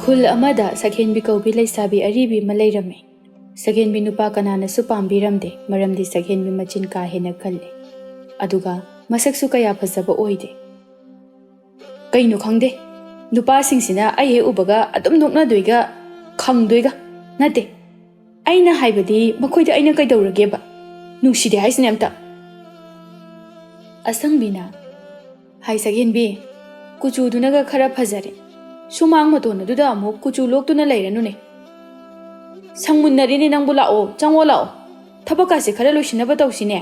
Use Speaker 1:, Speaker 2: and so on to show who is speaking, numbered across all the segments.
Speaker 1: ꯈꯨꯜ ꯑꯃꯗ ꯁꯛꯍꯦꯟꯕꯤ ꯀꯧꯕꯤ ꯂꯩꯁꯥꯕꯤ ꯑꯔꯤꯕꯤ ꯑꯃ ꯂꯩꯔꯝꯃꯤ꯫ ꯁꯛꯍꯦꯟꯕꯤ ꯅꯨꯄꯥ ꯀꯅꯥꯅꯁꯨ ꯄꯥꯝꯕꯤꯔꯝꯗꯦ, ꯃꯔꯝꯗꯤ ꯁꯛꯍꯦꯟꯕꯤ ꯃꯆꯤꯟ ꯀꯥ ꯍꯦꯟꯅ ꯀꯜꯂꯤ, ꯑꯗꯨꯒ ꯃꯁꯛꯁꯨ ꯀꯌꯥ ꯐꯖꯕ ꯑꯣꯏꯗꯦ꯫ ꯀꯩꯅꯣ ꯈꯪꯗꯦ, ꯅꯨꯄꯥꯁꯤꯡꯁꯤꯅ ꯑꯩ ꯍꯦꯛ ꯎꯕꯒ ꯑꯗꯨꯝ ꯅꯣꯛꯅꯗꯣꯏꯒ ꯈꯪꯗꯣꯏꯒ ꯅꯠꯇꯦ, ꯑꯩꯅ ꯍꯥꯏꯕꯗꯤ ꯃꯈꯣꯏꯗ ꯑꯩꯅ ꯀꯩꯗꯧꯔꯒꯦꯕ? ꯅꯨꯡꯁꯤꯗꯦ ꯍꯥꯏꯁꯤꯅꯦ ꯑꯝꯇ꯫ ꯑꯁꯪꯕꯤꯅ, ꯍꯥꯏ ꯁꯛꯍꯦꯟꯕꯤ, ꯀꯨꯆꯨꯗꯨꯅꯒ ꯈꯔ ꯐꯖꯔꯦ, ꯁꯨꯃꯥꯡ ꯃꯇꯣꯟ ꯑꯗꯨꯗ ꯑꯃꯨꯛ ꯀꯨꯆꯨ ꯂꯣꯛꯇꯨꯅ ꯂꯩꯔꯅꯨꯅꯦ꯫ ꯁꯪꯃꯨꯟꯅꯔꯤꯅꯦ ꯅꯪꯕꯨ, ꯂꯥꯛꯑꯣ, ꯆꯪꯉꯣ ꯂꯥꯛꯑꯣ, ꯊꯕꯛꯀꯥꯁꯦ ꯈꯔ ꯂꯣꯏꯁꯤꯟꯅꯕ ꯇꯧꯁꯤꯅꯦ꯫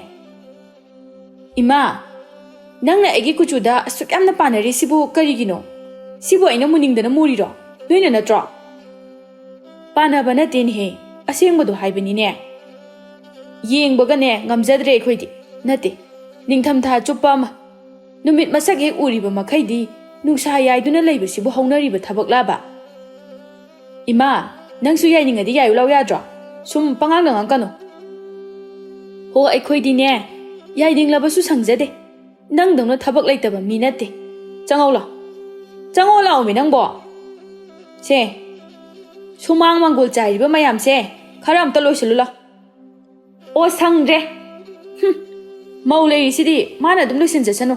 Speaker 1: ꯏꯃꯥ, ꯅꯪꯅ ꯑꯩꯒꯤ ꯀꯨꯆꯨꯗ ꯑꯁꯨꯛ ꯌꯥꯝꯅ ꯄꯥꯟꯅꯔꯤꯁꯤꯕꯨ ꯀꯔꯤꯒꯤꯅꯣ? ꯁꯤꯕꯨ ꯑꯩꯅ ꯃꯨꯅꯤꯡꯗꯅ ꯃꯨꯔꯤꯔꯣ? ꯅꯣꯏꯅ ꯅꯠꯇ꯭ꯔꯣ? ꯄꯥꯟꯅꯕ ꯅꯠꯇꯦꯅꯦꯍꯦ, ꯑꯁꯦꯡꯕꯗꯣ ꯍꯥꯏꯕꯅꯤꯅꯦ꯫ ꯌꯦꯡꯕꯒꯅꯦ ꯉꯝꯖꯗ꯭ꯔꯦ ꯑꯩꯈꯣꯏꯗꯤ, ꯅꯠꯇꯦ, ꯅꯤꯡꯊꯝꯊꯥ ꯆꯨꯞꯄ ꯑꯃ ꯅꯨꯃꯤꯠ ꯃꯁꯛ ꯍꯦꯛ ꯎꯔꯤꯕ ꯃꯈꯩꯗꯤ ꯅꯨꯡꯁꯥ ꯌꯥꯏꯗꯨꯅ ꯂꯩꯕꯁꯤꯕꯨ ꯍꯧꯅꯔꯤꯕ ꯊꯕꯛꯂꯥꯕ? ꯏꯃꯥ, ꯅꯪꯁꯨ ꯌꯥꯏꯅꯤꯡꯉꯗꯤ ꯌꯥꯏꯌꯨ ꯂꯥꯎ ꯌꯥꯗ꯭ꯔꯣ? ꯁꯨꯝ ꯄꯉꯥꯡꯗ ꯉꯥꯡꯀꯅꯨ꯫ ꯍꯣ, ꯑꯩꯈꯣꯏꯗꯤꯅꯦ ꯌꯥꯏꯅꯤꯡꯂꯕꯁꯨ ꯁꯪꯖꯗꯦ, ꯅꯪꯗꯧꯅ ꯊꯕꯛ ꯂꯩꯇꯕ ꯃꯤ ꯅꯠꯇꯦ꯫ ꯆꯪꯉꯧ ꯂꯥꯎ, ꯆꯪꯉꯣ ꯂꯥꯛꯑꯣꯃꯤ ꯅꯪꯕꯣ꯫ ꯁꯦ, ꯁꯨꯃꯥꯡ ꯃꯥꯡꯒꯣꯜ ꯆꯥꯏꯔꯤꯕ ꯃꯌꯥꯝꯁꯦ ꯈꯔ ꯑꯝꯇ ꯂꯣꯏꯁꯤꯜꯂꯨ ꯂꯥꯎ꯫ ꯑꯣ, ꯁꯪꯗ꯭ꯔꯦ, ꯃꯧ ꯂꯩꯔꯤꯁꯤꯗꯤ ꯃꯥꯅ ꯑꯗꯨꯝ ꯂꯣꯏꯁꯤꯟꯖꯁꯅꯨ꯫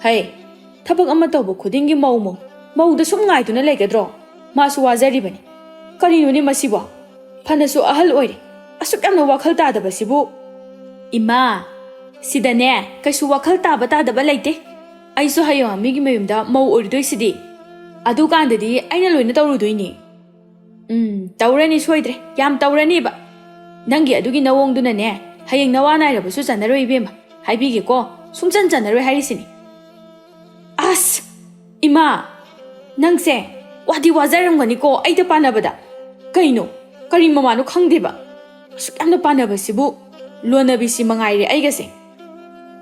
Speaker 1: ꯍꯩ, ꯊꯕꯛ ꯑꯃ ꯇꯧꯕ ꯈꯨꯗꯤꯡꯒꯤ ꯃꯧꯗ ꯁꯨꯝ ꯉꯥꯏꯗꯨꯅ ꯂꯩꯒꯗ꯭ꯔꯣ? ꯃꯥꯁꯨ ꯋꯥꯖꯔꯤꯕꯅꯤ꯫ ꯀꯔꯤꯅꯣꯅꯦ ꯃꯁꯤꯕꯣ? ꯐꯅꯁꯨ ꯑꯍꯜ ꯑꯣꯏꯔꯦ, ꯑꯁꯨꯛ ꯌꯥꯝꯅ ꯋꯥꯈꯜ ꯇꯥꯗꯕꯁꯤꯕꯨ꯫ ꯏꯃꯥ, ꯁꯤꯗꯅꯦ ꯀꯩꯁꯨ ꯋꯥꯈꯜ ꯇꯥꯕ ꯇꯥꯗꯕ ꯂꯩꯇꯦ꯫ ꯑꯩꯁꯨ ꯍꯌꯦꯡ ꯃꯤꯒꯤ ꯃꯌꯨꯝꯗ ꯃꯧ ꯑꯣꯏꯔꯨꯗꯣꯏꯁꯤꯗꯤ, ꯑꯗꯨꯀꯥꯟꯗꯗꯤ ꯑꯩꯅ ꯂꯣꯏꯅ ꯇꯧꯔꯨꯗꯣꯏꯅꯤ꯫ ꯇꯧꯔꯅꯤ, ꯁꯣꯏꯗ꯭ꯔꯦ, ꯌꯥꯝ ꯇꯧꯔꯅꯤꯕ꯫ ꯅꯪꯒꯤ ꯑꯗꯨꯒꯤ ꯅꯋꯣꯡꯗꯨꯅꯅꯦ ꯍꯌꯦꯡ ꯅꯋꯥ ꯅꯥꯏꯔꯕꯁꯨ ꯆꯟꯅꯔꯣꯏ ꯏꯕꯦꯝꯃ, ꯍꯥꯏꯕꯤꯒꯦꯀꯣ, ꯁꯨꯡꯆꯟ ꯆꯟꯅꯔꯣꯏ ꯍꯥꯏꯔꯤꯁꯤꯅꯤ꯫ ꯑꯁ, ꯏꯃꯥ, ꯅꯪꯁꯦ ꯋꯥꯗꯤ ꯋꯥꯖꯔꯝꯒꯅꯤꯀꯣ ꯑꯩꯗ ꯄꯥꯟꯅꯕꯗ꯫ ꯀꯩꯅꯣ, ꯀꯔꯤ ꯃꯃꯥꯅꯣ ꯈꯪꯗꯦꯕ, ꯑꯁꯨꯛ ꯌꯥꯝꯅ ꯄꯥꯟꯅꯕꯁꯤꯕꯨ ꯂꯣꯟꯅꯕꯤꯁꯤ ꯃꯉꯥꯏꯔꯦ ꯑꯩꯒꯁꯦ꯫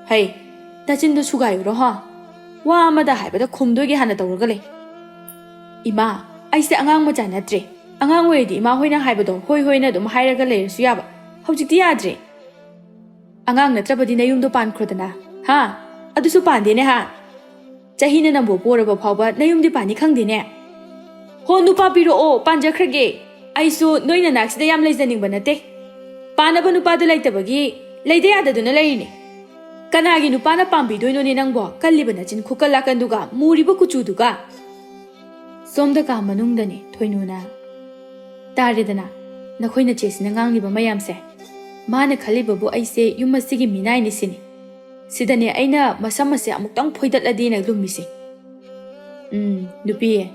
Speaker 1: ꯍꯩ, ꯅꯆꯤꯟꯗꯨ ꯁꯨꯒꯥꯏꯌꯨꯔꯣ ꯍꯥ? ꯋꯥ ꯑꯃꯗ ꯍꯥꯏꯕꯗ ꯈꯨꯝꯗꯣꯏꯒꯤ ꯍꯥꯟꯅ ꯇꯧꯔꯒ ꯂꯩ꯫ ꯏꯃꯥ, ꯑꯩꯁꯦ ꯑꯉꯥꯡ ꯃꯆꯥ ꯅꯠꯇ꯭ꯔꯦ꯫ ꯑꯉꯥꯡ ꯑꯣꯏꯔꯗꯤ ꯏꯃꯥ ꯍꯣꯏꯅ ꯍꯥꯏꯕꯗꯣ ꯍꯣꯏ ꯍꯣꯏꯅ ꯑꯗꯨꯝ ꯍꯥꯏꯔꯒ ꯂꯩꯔꯁꯨ ꯌꯥꯕ, ꯍꯧꯖꯤꯛꯇꯤ ꯌꯥꯗ꯭ꯔꯦ꯫ ꯑꯉꯥꯡ ꯅꯠꯇ꯭ꯔꯕꯗꯤ ꯅꯌꯨꯝꯗꯣ ꯄꯥꯟꯈ꯭ꯔꯣꯗꯅ, ꯍꯥ? ꯑꯗꯨꯁꯨ ꯄꯥꯟꯗꯦꯅꯦ ꯍꯥ? ꯆꯍꯤꯅ ꯅꯝꯕꯣ ꯄꯣꯔꯕ ꯐꯥꯎꯕ ꯅꯌꯨꯝꯗꯤ ꯄꯥꯟꯅꯤ ꯈꯪꯗꯦꯅꯦ꯫ ꯍꯣ, ꯅꯨꯄꯥ ꯄꯤꯔꯛꯑꯣ, ꯄꯥꯟꯖꯈ꯭ꯔꯒꯦ꯫ ꯑꯩꯁꯨ ꯅꯣꯏ ꯅꯅꯥꯛꯁꯤꯗ ꯌꯥꯝ ꯂꯩꯖꯅꯤꯡꯕ ꯅꯠꯇꯦ, ꯄꯥꯟꯅꯕ ꯅꯨꯄꯥꯗꯨ ꯂꯩꯇꯕꯒꯤ ꯂꯩꯗ ꯌꯥꯗꯗꯨꯅ ꯂꯩꯔꯤꯅꯦ꯫ ꯀꯅꯥꯒꯤ ꯅꯨꯄꯥꯅ ꯄꯥꯝꯕꯤꯗꯣꯏꯅꯣꯅꯦ ꯅꯪꯕꯣ, ꯀꯜꯂꯤꯕ ꯅꯆꯤꯟ ꯈꯨꯀꯜ ꯂꯥꯀꯟꯗꯨꯒ, ꯃꯨꯔꯤꯕ ꯀꯨꯆꯨꯗꯨꯒ꯫ ꯁꯣꯝꯗ ꯀꯥ ꯃꯅꯨꯡꯗꯅꯦ ꯊꯣꯏꯅꯨꯅ, ꯇꯥꯔꯦꯗꯅ ꯅꯈꯣꯏ ꯅꯆꯦꯁꯤꯅ ꯉꯥꯡꯂꯤꯕ ꯃꯌꯥꯝꯁꯦ? ꯃꯥꯅ ꯈꯜꯂꯤꯕꯕꯨ ꯑꯩꯁꯦ ꯌꯨꯝ ꯑꯁꯤꯒꯤ ꯃꯤꯅꯥꯏꯅꯤ ꯁꯤꯅꯤ꯫ ꯁꯤꯗꯅꯦ ꯑꯩꯅ ꯃꯁꯝ ꯑꯁꯦ ꯑꯃꯨꯛꯇꯪ ꯐꯣꯏꯗꯠꯂꯗꯤꯅ ꯂꯨꯝꯃꯤꯁꯦ꯫ ꯅꯨꯄꯤ,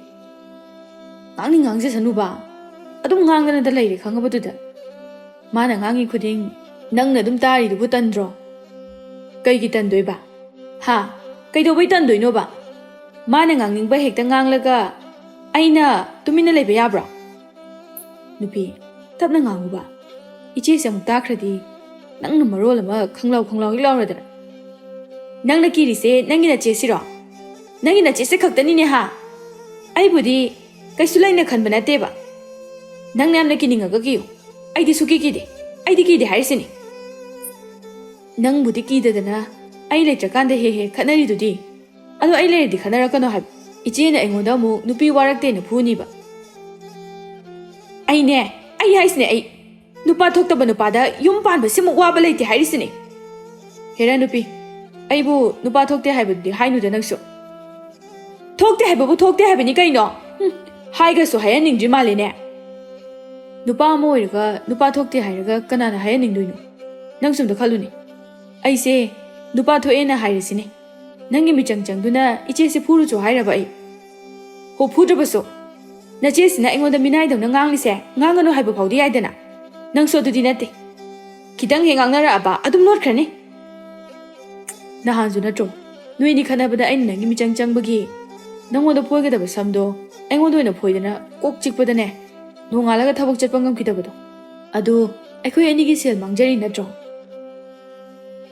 Speaker 1: ꯉꯥꯡꯖꯁꯅꯨꯕ, ꯑꯗꯨꯝ ꯉꯥꯡꯗꯅꯗ ꯂꯩꯔꯦ ꯈꯪꯉꯕꯗꯨꯗ꯫ ꯃꯥꯅ ꯉꯥꯡꯉꯤ ꯈꯨꯗꯤꯡ ꯅꯪꯅ ꯑꯗꯨꯝ ꯇꯥꯔꯤꯗꯨꯕꯨ ꯇꯟꯗ꯭ꯔꯣ? ꯀꯩꯒꯤ ꯇꯟꯗꯣꯏꯕ? ꯍꯥ? ꯀꯩꯗꯧꯕꯩ ꯇꯟꯗꯣꯏꯅꯣꯕ? ꯃꯥꯅ ꯉꯥꯡꯅꯤꯡꯕ ꯍꯦꯛꯇ ꯉꯥꯡꯂꯒ ꯑꯩꯅ ꯇꯨꯃꯤꯟꯅ ꯂꯩꯕ ꯌꯥꯕ꯭ꯔꯣ? ꯅꯨꯄꯤ, ꯇꯞꯅ ꯉꯥꯡꯉꯨꯕ, ꯏꯆꯦꯁꯦ ꯑꯃꯨꯛ ꯇꯥꯈ꯭ꯔꯗꯤ ꯅꯪꯅ ꯃꯔꯣꯜ ꯑꯃ ꯈꯪꯂꯥꯎ ꯍꯦꯛ ꯂꯥꯎꯔꯗꯅ꯫ ꯅꯪꯅ ꯀꯤꯔꯤꯁꯦ ꯅꯪꯒꯤ ꯅꯆꯦꯁꯤꯔꯣ? ꯅꯪꯒꯤ ꯅꯆꯦꯁꯦ ꯈꯛꯇꯅꯤꯅꯦ ꯍꯥ? ꯑꯩꯕꯨꯗꯤ ꯀꯩꯁꯨ ꯂꯩꯅ ꯈꯟꯕ ꯅꯠꯇꯦꯕ, ꯅꯪꯅ ꯌꯥꯝꯅ ꯀꯤꯅꯤꯡꯉꯒ ꯀꯤꯌꯨ, ꯑꯩꯗꯤ ꯁꯨꯀꯤ ꯀꯤꯗꯦ, ꯑꯩꯗꯤ ꯀꯤꯗꯦ ꯍꯥꯏꯔꯤꯁꯤꯅꯤ꯫ ꯅꯪꯕꯨꯗꯤ ꯀꯤꯗꯗꯅ ꯑꯩ ꯂꯩꯇ꯭ꯔꯀꯥꯟꯗ ꯍꯦꯛ ꯈꯠꯅꯔꯤꯗꯨꯗꯤ, ꯑꯗꯣ ꯑꯩ ꯂꯩꯔꯗꯤ ꯈꯠꯅꯔꯛꯀꯅꯣ ꯍꯥꯏꯕ, ꯏꯆꯦꯅ ꯑꯩꯉꯣꯟꯗ ꯑꯃꯨꯛ ꯅꯨꯄꯤ ꯋꯥꯔꯛꯇꯦꯅ ꯐꯨꯅꯤꯕ꯫ ꯑꯩ ꯍꯥꯏꯁꯤꯅꯦ, ꯑꯩ ꯅꯨꯄꯥ ꯊꯣꯛꯇꯕ ꯅꯨꯄꯥꯗ ꯌꯨꯝ ꯄꯥꯟꯕꯁꯤꯃꯨꯛ ꯋꯥꯕ ꯂꯩꯇꯦ ꯍꯥꯏꯔꯤꯁꯤꯅꯤ꯫ ꯍꯦꯔꯥ ꯅꯨꯄꯤ, ꯑꯩꯕꯨ ꯅꯨꯄꯥ ꯊꯣꯛꯇꯦ ꯍꯥꯏꯕꯗꯨꯗꯤ ꯍꯥꯏꯅꯨꯗ ꯅꯪꯁꯨ꯫ ꯊꯣꯛꯇꯦ ꯍꯥꯏꯕꯕꯨ ꯊꯣꯛꯇꯦ ꯍꯥꯏꯕꯅꯤ ꯀꯩꯅꯣ, ꯍꯥꯏꯒꯁꯨ ꯍꯥꯏꯍꯟꯅꯤꯡꯗ꯭ꯔꯤ ꯃꯥꯜꯂꯦꯅꯦ꯫ ꯅꯨꯄꯥ ꯑꯃ ꯑꯣꯏꯔꯒ ꯅꯨꯄꯥ ꯊꯣꯛꯇꯦ ꯍꯥꯏꯔꯒ ꯀꯅꯥꯅ ꯍꯥꯏꯍꯟꯅꯤꯡꯗꯣꯏꯅꯣ? ꯅꯪꯁꯨ ꯑꯝꯇ ꯈꯜꯂꯨꯅꯦ, ꯑꯩꯁꯦ ꯅꯨꯄా ꯊꯣꯛꯑꯦꯅ ꯍꯥꯏꯔꯤꯁꯤꯅꯦ, ꯅꯪꯒꯤ ꯃꯤꯆꯪ ꯆꯪꯗꯨꯅ ꯏꯆꯦꯁꯦ ꯐꯨꯔꯨꯆꯣ ꯍꯥꯏꯔꯕ ꯑꯩ? ꯍꯣ, ꯐꯨꯗ꯭ꯔꯕꯁꯨ ꯅꯆꯦꯁꯤꯅ ꯑꯩꯉꯣꯟꯗ ꯃꯤꯅꯥꯏꯗꯧꯅ ꯉꯥꯡꯂꯤꯁꯦ ꯉꯥꯡꯒꯅꯨ ꯍꯥꯏꯕ ꯐꯥꯎꯗꯤ ꯌꯥꯏꯗꯅ? ꯅꯪꯁꯨ ꯑꯗꯨꯗꯤ ꯅꯠꯇꯦ, ꯈꯤꯇꯪ ꯍꯦꯛ ꯉꯥꯡꯅꯔꯛꯑꯕ ꯑꯗꯨꯝ ꯂꯣꯠꯈ꯭ꯔꯅꯤ꯫ ꯅꯍꯥꯟꯁꯨ ꯅꯠꯇ꯭ꯔꯣ ꯅꯣꯏꯅꯤ ꯈꯠꯅꯕꯗ ꯑꯩꯅ ꯅꯪꯒꯤ ꯃꯤꯆꯪ ꯆꯪꯕꯒꯤ ꯅꯪꯉꯣꯟꯗ ꯐꯣꯏꯒꯗꯕ ꯁꯝꯗꯣ ꯑꯩꯉꯣꯟꯗ ꯑꯣꯏꯅ ꯐꯣꯏꯗꯅ ꯀꯣꯛ ꯆꯤꯛꯄꯗꯅꯦ ꯅꯣꯡꯉꯥꯜꯂꯒ ꯊꯕꯛ ꯆꯠꯄ ꯉꯝꯈꯤꯗꯕꯗꯣ? ꯑꯗꯨ ꯑꯩꯈꯣꯏ ꯑꯅꯤꯒꯤ ꯁꯦꯜ ꯃꯥꯡꯖꯔꯤ ꯅꯠꯇ꯭ꯔꯣ?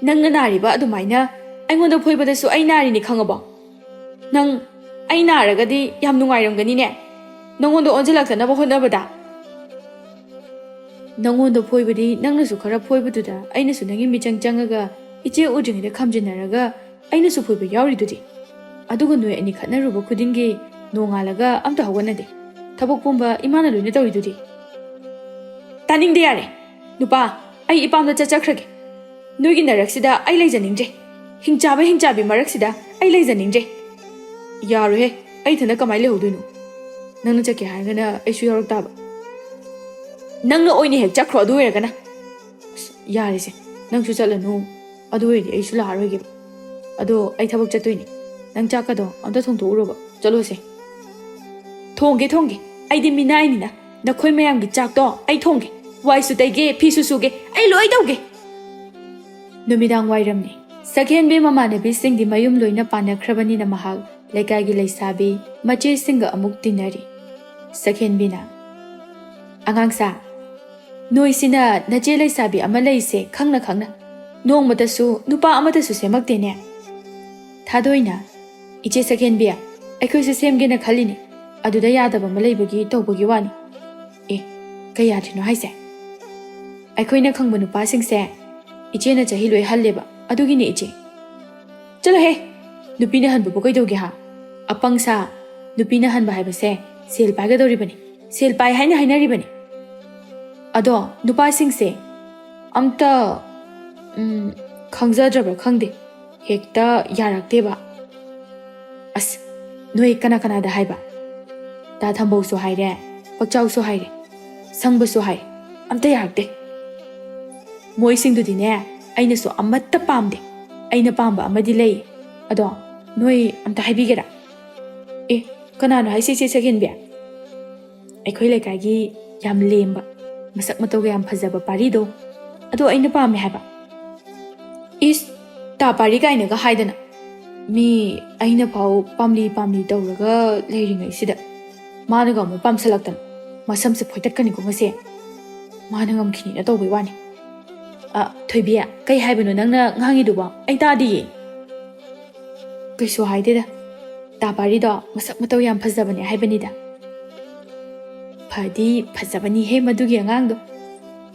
Speaker 1: ꯅꯪꯅ ꯅꯥꯔꯤꯕ ꯑꯗꯨꯃꯥꯏꯅ ꯑꯩꯉꯣꯟꯗ ꯐꯣꯏꯕꯗꯁꯨ ꯑꯩ ナꯔꯤꯅꯤ ꯈꯪꯉꯕꯣ? ꯅꯪ ꯑꯩ ꯅꯥꯔꯒꯗꯤ ꯌꯥꯝ ꯅꯨꯡꯉꯥꯏꯔꯝꯒꯅꯤꯅꯦ, ꯅꯪꯉꯣꯟꯗ ꯑꯣꯟꯁꯤꯜꯂꯛꯇꯅꯕ ꯍꯣꯠꯅꯕꯗ꯫ ꯅꯪꯉꯣꯟꯗ ꯐꯣꯏꯕꯗꯤ ꯅꯪꯅꯁꯨ ꯈꯔ ꯐꯣꯏꯕꯗꯨꯗ ꯑꯩꯅꯁꯨ ꯅꯪꯒꯤ ꯃꯤꯆꯪ ꯆꯪꯉꯒ ꯏꯆꯦ ꯎꯗ꯭ꯔꯤꯉꯩꯗ ꯈꯝꯖꯤꯟꯅꯔꯒ ꯑꯩꯅꯁꯨ ꯐꯣꯏꯕ ꯌꯥꯎꯔꯤꯗꯨꯗꯤ, ꯑꯗꯨꯒ ꯅꯣꯏ ꯑꯅꯤ ꯈꯠꯅꯔꯨꯕ ꯈꯨꯗꯤꯡꯒꯤ ꯅꯣꯡꯉꯥꯜꯂꯒ ꯑꯝꯇ ꯍꯧꯒꯠꯅꯗꯦ, ꯊꯕꯛ ꯄꯨꯝꯕ ꯏꯃꯥꯅ ꯂꯣꯏꯅ ꯇꯧꯔꯤꯗꯨꯗꯤ ꯇꯥꯅꯤꯡꯗꯦ ꯌꯥꯔꯦ ꯅꯨꯄꯥ ꯑꯩ ꯏꯄꯥꯝꯗ ꯆꯠꯆꯈ꯭ꯔꯒꯦ ꯅꯣꯏꯒꯤ ꯅꯔꯛꯁꯤꯗ ꯑꯩ ꯂꯩꯖꯅꯤꯡꯗ꯭ꯔꯦ ꯍꯤꯡꯆꯥꯕꯤ ꯃꯔꯛꯁꯤꯗ ꯑꯩ ꯂꯩꯖꯅꯤꯡꯗ꯭ꯔꯦ ꯌꯥꯔꯣꯏꯍꯦ ꯑꯩ ꯏꯊꯟꯗ ꯀꯃꯥꯏꯅ ꯂꯩꯍꯧꯗꯣꯏꯅꯣ ꯅꯪꯅ ꯆꯠꯀꯦ ꯍꯥꯏꯔꯒꯅ ꯑꯩꯁꯨ ꯌꯥꯎꯔꯛ ꯇꯥꯕ ꯅꯪꯅ ꯑꯣꯏꯅ ꯍꯦꯛ ꯆꯠꯈ꯭ꯔꯣ ꯑꯗꯨ ꯑꯣꯏꯔꯒꯅ ꯌꯥꯔꯤꯁꯦ ꯅꯪꯁꯨ ꯆꯠꯂꯅꯨ ꯑꯗꯨ ꯑꯣꯏꯔꯗꯤ ꯑꯩꯁꯨ ꯂꯥꯛꯑꯔꯣꯏꯒꯦꯕ ꯑꯗꯣ ꯑꯩ ꯊꯕꯛ ꯆꯠꯇꯣꯏꯅꯤ ꯅꯪ ꯆꯥꯛꯀꯗꯣ ꯑꯝꯇ ꯊꯣꯡꯗꯣꯛꯎꯔꯣꯕ ꯆꯠꯂꯣꯁꯦ ꯊꯣꯡꯒꯦ ꯑꯩꯗꯤ ꯃꯤꯅꯥꯏꯅꯤꯅ ꯅꯈꯣꯏ ꯃꯌꯥꯝꯒꯤ ꯆꯥꯛꯇꯣ ꯑꯩ ꯊꯣꯡꯒꯦ ꯋꯥꯏꯁꯨ ꯇꯩꯒꯦ ꯐꯤꯁꯨ ꯁꯨꯒꯦ ꯑꯩ ꯂꯣꯏ ꯇꯧꯒꯦ ꯅꯨꯃꯤꯗꯥꯡ ꯋꯥꯏꯔꯝꯅꯤ ꯁꯛꯍꯦꯟꯕꯤ ꯃꯃꯥꯟꯅꯕꯤꯁꯤꯡꯗꯤ ꯃꯌꯨꯝ ꯂꯣꯏꯅ ꯄꯥꯟꯅꯈ꯭ꯔꯕꯅꯤꯅ ꯃꯍꯥꯛ ꯂꯩꯀꯥꯏꯒꯤ ꯂꯩꯁꯥꯕꯤ ꯃꯆꯦꯁꯤꯡꯒ ꯑꯃꯨꯛ ꯇꯤꯟꯅꯔꯤ ꯁꯛꯍꯦꯟꯕꯤꯅ ꯑꯉꯥꯡꯁꯥ ꯅꯣꯏꯁꯤꯅ ꯅꯆꯦ ꯂꯩꯁꯥꯕꯤ ꯑꯃ ꯂꯩꯁꯦ ꯈꯪꯅ ꯅꯣꯡꯃꯇꯁꯨ ꯅꯨꯄꯥ ꯑꯃꯇꯁꯨ ꯁꯦꯝꯃꯛꯇꯦꯅꯦ ꯊꯥꯗꯣꯏꯅ ꯏꯆꯦ ꯁꯛꯍꯦꯟꯕꯤ ꯑꯩꯈꯣꯏꯁꯨ ꯁꯦꯝꯒꯦꯅ ꯈꯜꯂꯤꯅꯤ ꯑꯗꯨꯗ ꯌꯥꯗꯕ ꯑꯃ ꯂꯩꯕꯒꯤ ꯇꯧꯕꯒꯤ ꯋꯥꯅꯤ ꯀꯩ ꯌꯥꯗ꯭ꯔꯤꯅꯣ ꯍꯥꯏꯁꯦ ꯑꯩꯈꯣꯏꯅ ꯈꯪꯕ ꯅꯨꯄꯥꯁꯤꯡꯁꯦ ꯏꯆꯦꯅ ꯆꯍꯤ ꯂꯣꯏ ꯍꯜꯂꯦꯕ ꯑꯗꯨꯒꯤꯅꯦ ꯏꯆꯦ ꯆꯠꯂꯣꯍꯦ ꯅꯨꯄꯤꯅ ꯍꯟꯕꯕꯨ ꯀꯩꯗꯧꯒꯦ ꯑꯄꯪꯁꯥ ꯅꯨꯄꯤꯅ ꯍꯟꯕ ꯍꯥꯏꯕꯁꯦ ꯁꯦꯜ ꯄꯥꯏꯒꯗꯧꯔꯤꯕꯅꯤ ꯁꯦꯜ ꯄꯥꯏ ꯍꯥꯏꯅ ꯍꯥꯏꯅꯔꯤꯕꯅꯤ ꯑꯗꯣ ꯅꯨꯄꯥꯁꯤꯡꯁꯦ ꯑꯝꯇ ꯈꯪꯖꯗ꯭ꯔꯕ ꯈꯪꯗꯦ ꯍꯦꯛꯇ ꯌꯥꯔꯛꯇꯦꯕ ꯑꯁ ꯅꯣꯏ ꯀꯅꯥꯗ ꯍꯥꯏꯕ ꯗꯥ ꯊꯝꯕꯧꯁꯨ ꯍꯥꯏꯔꯦ ꯄꯛꯆꯥꯎꯁꯨ ꯍꯥꯏꯔꯦ ꯁꯪꯕꯁꯨ ꯍꯥꯏ ꯑꯝꯇ ꯌꯥꯔꯛꯇꯦ ꯃꯣꯏꯁꯤꯡꯗꯨꯗꯤꯅꯦ ꯑꯩꯅꯁꯨ ꯑꯃꯠꯇ ꯄꯥꯝꯗꯦ ꯑꯩꯅ ꯄꯥꯝꯕ ꯑꯃꯗꯤ ꯂꯩ ꯑꯗꯣ ꯅꯣꯏ ꯑꯝꯇ ꯍꯥꯏꯕꯤꯒꯦꯔꯥ ꯀꯅꯥꯅꯣ ꯍꯥꯏꯁꯦ ꯏꯆꯦ ꯁꯛꯍꯦꯟꯕꯤ ꯑꯩꯈꯣꯏ ꯂꯩꯀꯥꯏꯒꯤ ꯌꯥꯝ ꯂꯦꯝꯕ ꯃꯁꯛ ꯃꯇꯧꯒ ꯌꯥꯝ ꯐꯖꯕ ꯄꯥꯔꯤꯗꯣ ꯑꯗꯣ ꯑꯩꯅ ꯄꯥꯝꯃꯦ ꯍꯥꯏꯕ ꯇꯥ ꯄꯥꯔꯤ ꯀꯥꯏꯅꯒ ꯍꯥꯏꯗꯅ ꯃꯤ ꯑꯩꯅ ꯐꯥꯎ ꯄꯥꯝꯂꯤ ꯇꯧꯔꯒ ꯂꯩꯔꯤꯉꯩꯁꯤꯗ ꯃꯥꯅꯒ ꯑꯃꯨꯛ ꯄꯥꯝꯁꯜꯂꯛꯇꯅ ꯃꯁꯝꯁꯦ ꯐꯣꯏꯇꯠꯀꯅꯤꯀꯣ ꯉꯁꯤ ꯃꯥꯅ ꯉꯝꯈꯤꯅꯤꯅ ꯇꯧꯕꯩ ꯋꯥꯅꯤ ꯊꯣꯏꯕꯤ ꯀꯩ ꯍꯥꯏꯕꯅꯣ ꯅꯪꯅ ꯉꯥꯡꯉꯤꯗꯨꯕꯣ ꯑꯩ ꯇꯥꯗꯤꯌꯦ ꯀꯩꯁꯨ ꯍꯥꯏꯗꯦꯗ ꯇꯥ ꯄꯥꯔꯤꯗꯣ ꯃꯁꯛ ꯃꯇꯧ ꯌꯥꯝ ꯐꯖꯕꯅꯦ ꯍꯥꯏꯕꯅꯤꯗ ꯐꯗꯤ ꯐꯖꯕꯅꯤꯍꯦ ꯃꯗꯨꯒꯤ ꯑꯉꯥꯡꯗꯣ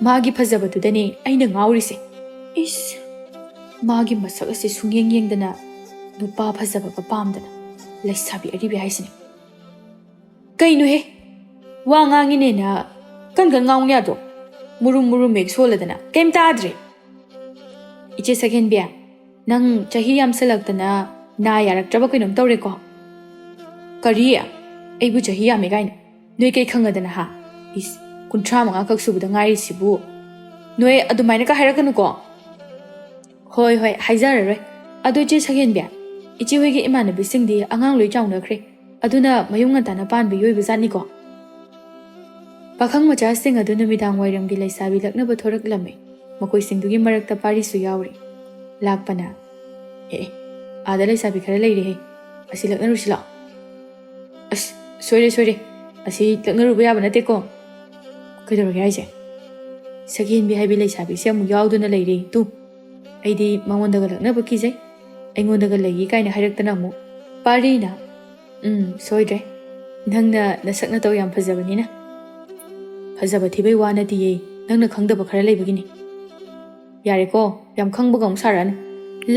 Speaker 1: ꯃꯥꯒꯤ ꯐꯖꯕꯗꯨꯗꯅꯦ ꯑꯩꯅ ꯉꯥꯎꯔꯤꯁꯦ ꯃꯥꯒꯤ ꯃꯁꯛ ꯑꯁꯤ ꯁꯨꯡꯌꯦꯡ ꯌꯦꯡꯗꯅ ꯅꯨꯄꯥ ꯐꯖꯕꯒ ꯄꯥꯝꯗꯅ ꯂꯩꯁꯥꯕꯤ ꯑꯔꯤꯕꯤ ꯍꯥꯏꯁꯤꯅꯦ ꯀꯩꯅꯣꯍꯦ ꯋꯥ ꯉꯥꯡꯉꯤꯅꯦꯅ ꯀꯟ ꯉꯥꯡꯉꯨ ꯌꯥꯗ꯭ꯔꯣ ꯃꯨꯔꯨꯝ ꯍꯦꯛ ꯁꯣꯜꯂꯗꯅ ꯀꯩꯝ ꯇꯥꯗ꯭ꯔꯦ ꯏꯆꯦ ꯁꯛꯍꯦꯟꯕꯤ ꯅꯪ ꯆꯍꯤ ꯌꯥꯝꯁꯜꯂꯛꯇꯅ ꯅꯥ ꯌꯥꯔꯛꯇ꯭ꯔꯕ ꯀꯩꯅꯣꯝ ꯇꯧꯔꯦꯀꯣ ꯀꯔꯤ ꯑꯩꯕꯨ ꯆꯍꯤ ꯌꯥꯝꯃꯦ ꯀꯥꯏꯅ ꯅꯣꯏ ꯀꯩ ꯈꯪꯉꯗꯅ 35 ꯈꯛ ꯁꯨꯕꯗ ꯉꯥꯏꯔꯤꯁꯤꯕꯨ ꯅꯣꯏ ꯑꯗꯨꯃꯥꯏꯅꯒ ꯍꯥꯏꯔꯛꯀꯅꯨꯀꯣ ꯍꯣꯏ ꯍꯥꯏꯖꯔꯔꯣꯏ ꯑꯗꯣ ꯏꯆꯦ ꯁꯛꯍꯦꯟꯕꯤ ꯏꯆꯦ ꯍꯣꯏꯒꯤ ꯏꯃꯥꯟꯅꯕꯤꯁꯤꯡꯗꯤ ꯑꯉꯥꯡ ꯂꯣꯏ ꯆꯥꯎꯅꯈ꯭ꯔꯦ ꯑꯗꯨꯅ ꯃꯌꯨꯝ ꯉꯟꯇꯥꯅ ꯄꯥꯟꯕꯒꯤ ꯑꯣꯏꯕꯖꯥꯠꯅꯤꯀꯣ ꯄꯥꯈꯪ ꯃꯆꯥꯁꯤꯡ ꯑꯗꯨ ꯅꯨꯃꯤꯗꯥꯡ ꯋꯥꯏꯔꯝꯒꯤ ꯂꯩꯁꯥꯕꯤ ꯂꯛꯅꯕ ꯊꯣꯔꯛꯂꯝꯃꯤ ꯃꯈꯣꯏꯁꯤꯡꯗꯨꯒꯤ ꯃꯔꯛꯇ ꯄꯥꯔꯤꯁꯨ ꯌꯥꯎꯔꯤ ꯂꯥꯛꯄꯅ ꯑꯥꯗ ꯂꯩꯁꯥꯕꯤ ꯈꯔ ꯂꯩꯔꯦꯍꯦ ꯑꯁꯤ ꯂꯛꯅꯔꯨꯁꯤ ꯂꯥꯛꯑꯣ ꯁꯣꯏꯔꯦ ꯑꯁꯤ ꯂꯛꯅꯔꯨꯕ ꯌꯥꯕ ꯅꯠꯇꯦꯀꯣ ꯀꯩꯗꯧꯔꯒꯦ ꯍꯥꯏꯁꯦ ꯁꯛꯍꯦꯟꯕꯤ ꯍꯥꯏꯕꯤ ꯂꯩꯁꯥꯕꯤꯁꯦ ꯑꯃꯨꯛ ꯌꯥꯎꯗꯨꯅ ꯂꯩꯔꯦ ꯑꯩꯗꯤ ꯃꯉꯣꯟꯗꯒ ꯂꯛꯅꯕ ꯀꯤꯖꯩ ꯑꯩꯉꯣꯟꯗꯒ ꯂꯩꯒꯤ ꯀꯥꯏꯅ ꯍꯥꯏꯔꯛꯇꯅ ꯑꯃꯨꯛ ꯄꯥꯔꯤꯅ ꯁꯣꯏꯗ꯭ꯔꯦ ꯅꯪꯅ ꯅꯁꯛ ꯅꯇꯧ ꯌꯥꯝ ꯐꯖꯕꯅꯤꯅ ꯐꯖꯕ ꯊꯤꯕꯩ ꯋꯥ ꯅꯠꯇꯤꯌꯦ ꯅꯪꯅ ꯈꯪꯗꯕ ꯈꯔ ꯂꯩꯕꯒꯤꯅꯤ ꯌꯥꯔꯦꯀꯣ ꯌꯥꯝ ꯈꯪꯕꯒ ꯑꯃꯨꯛ ꯁꯥꯔꯛꯑꯅꯨ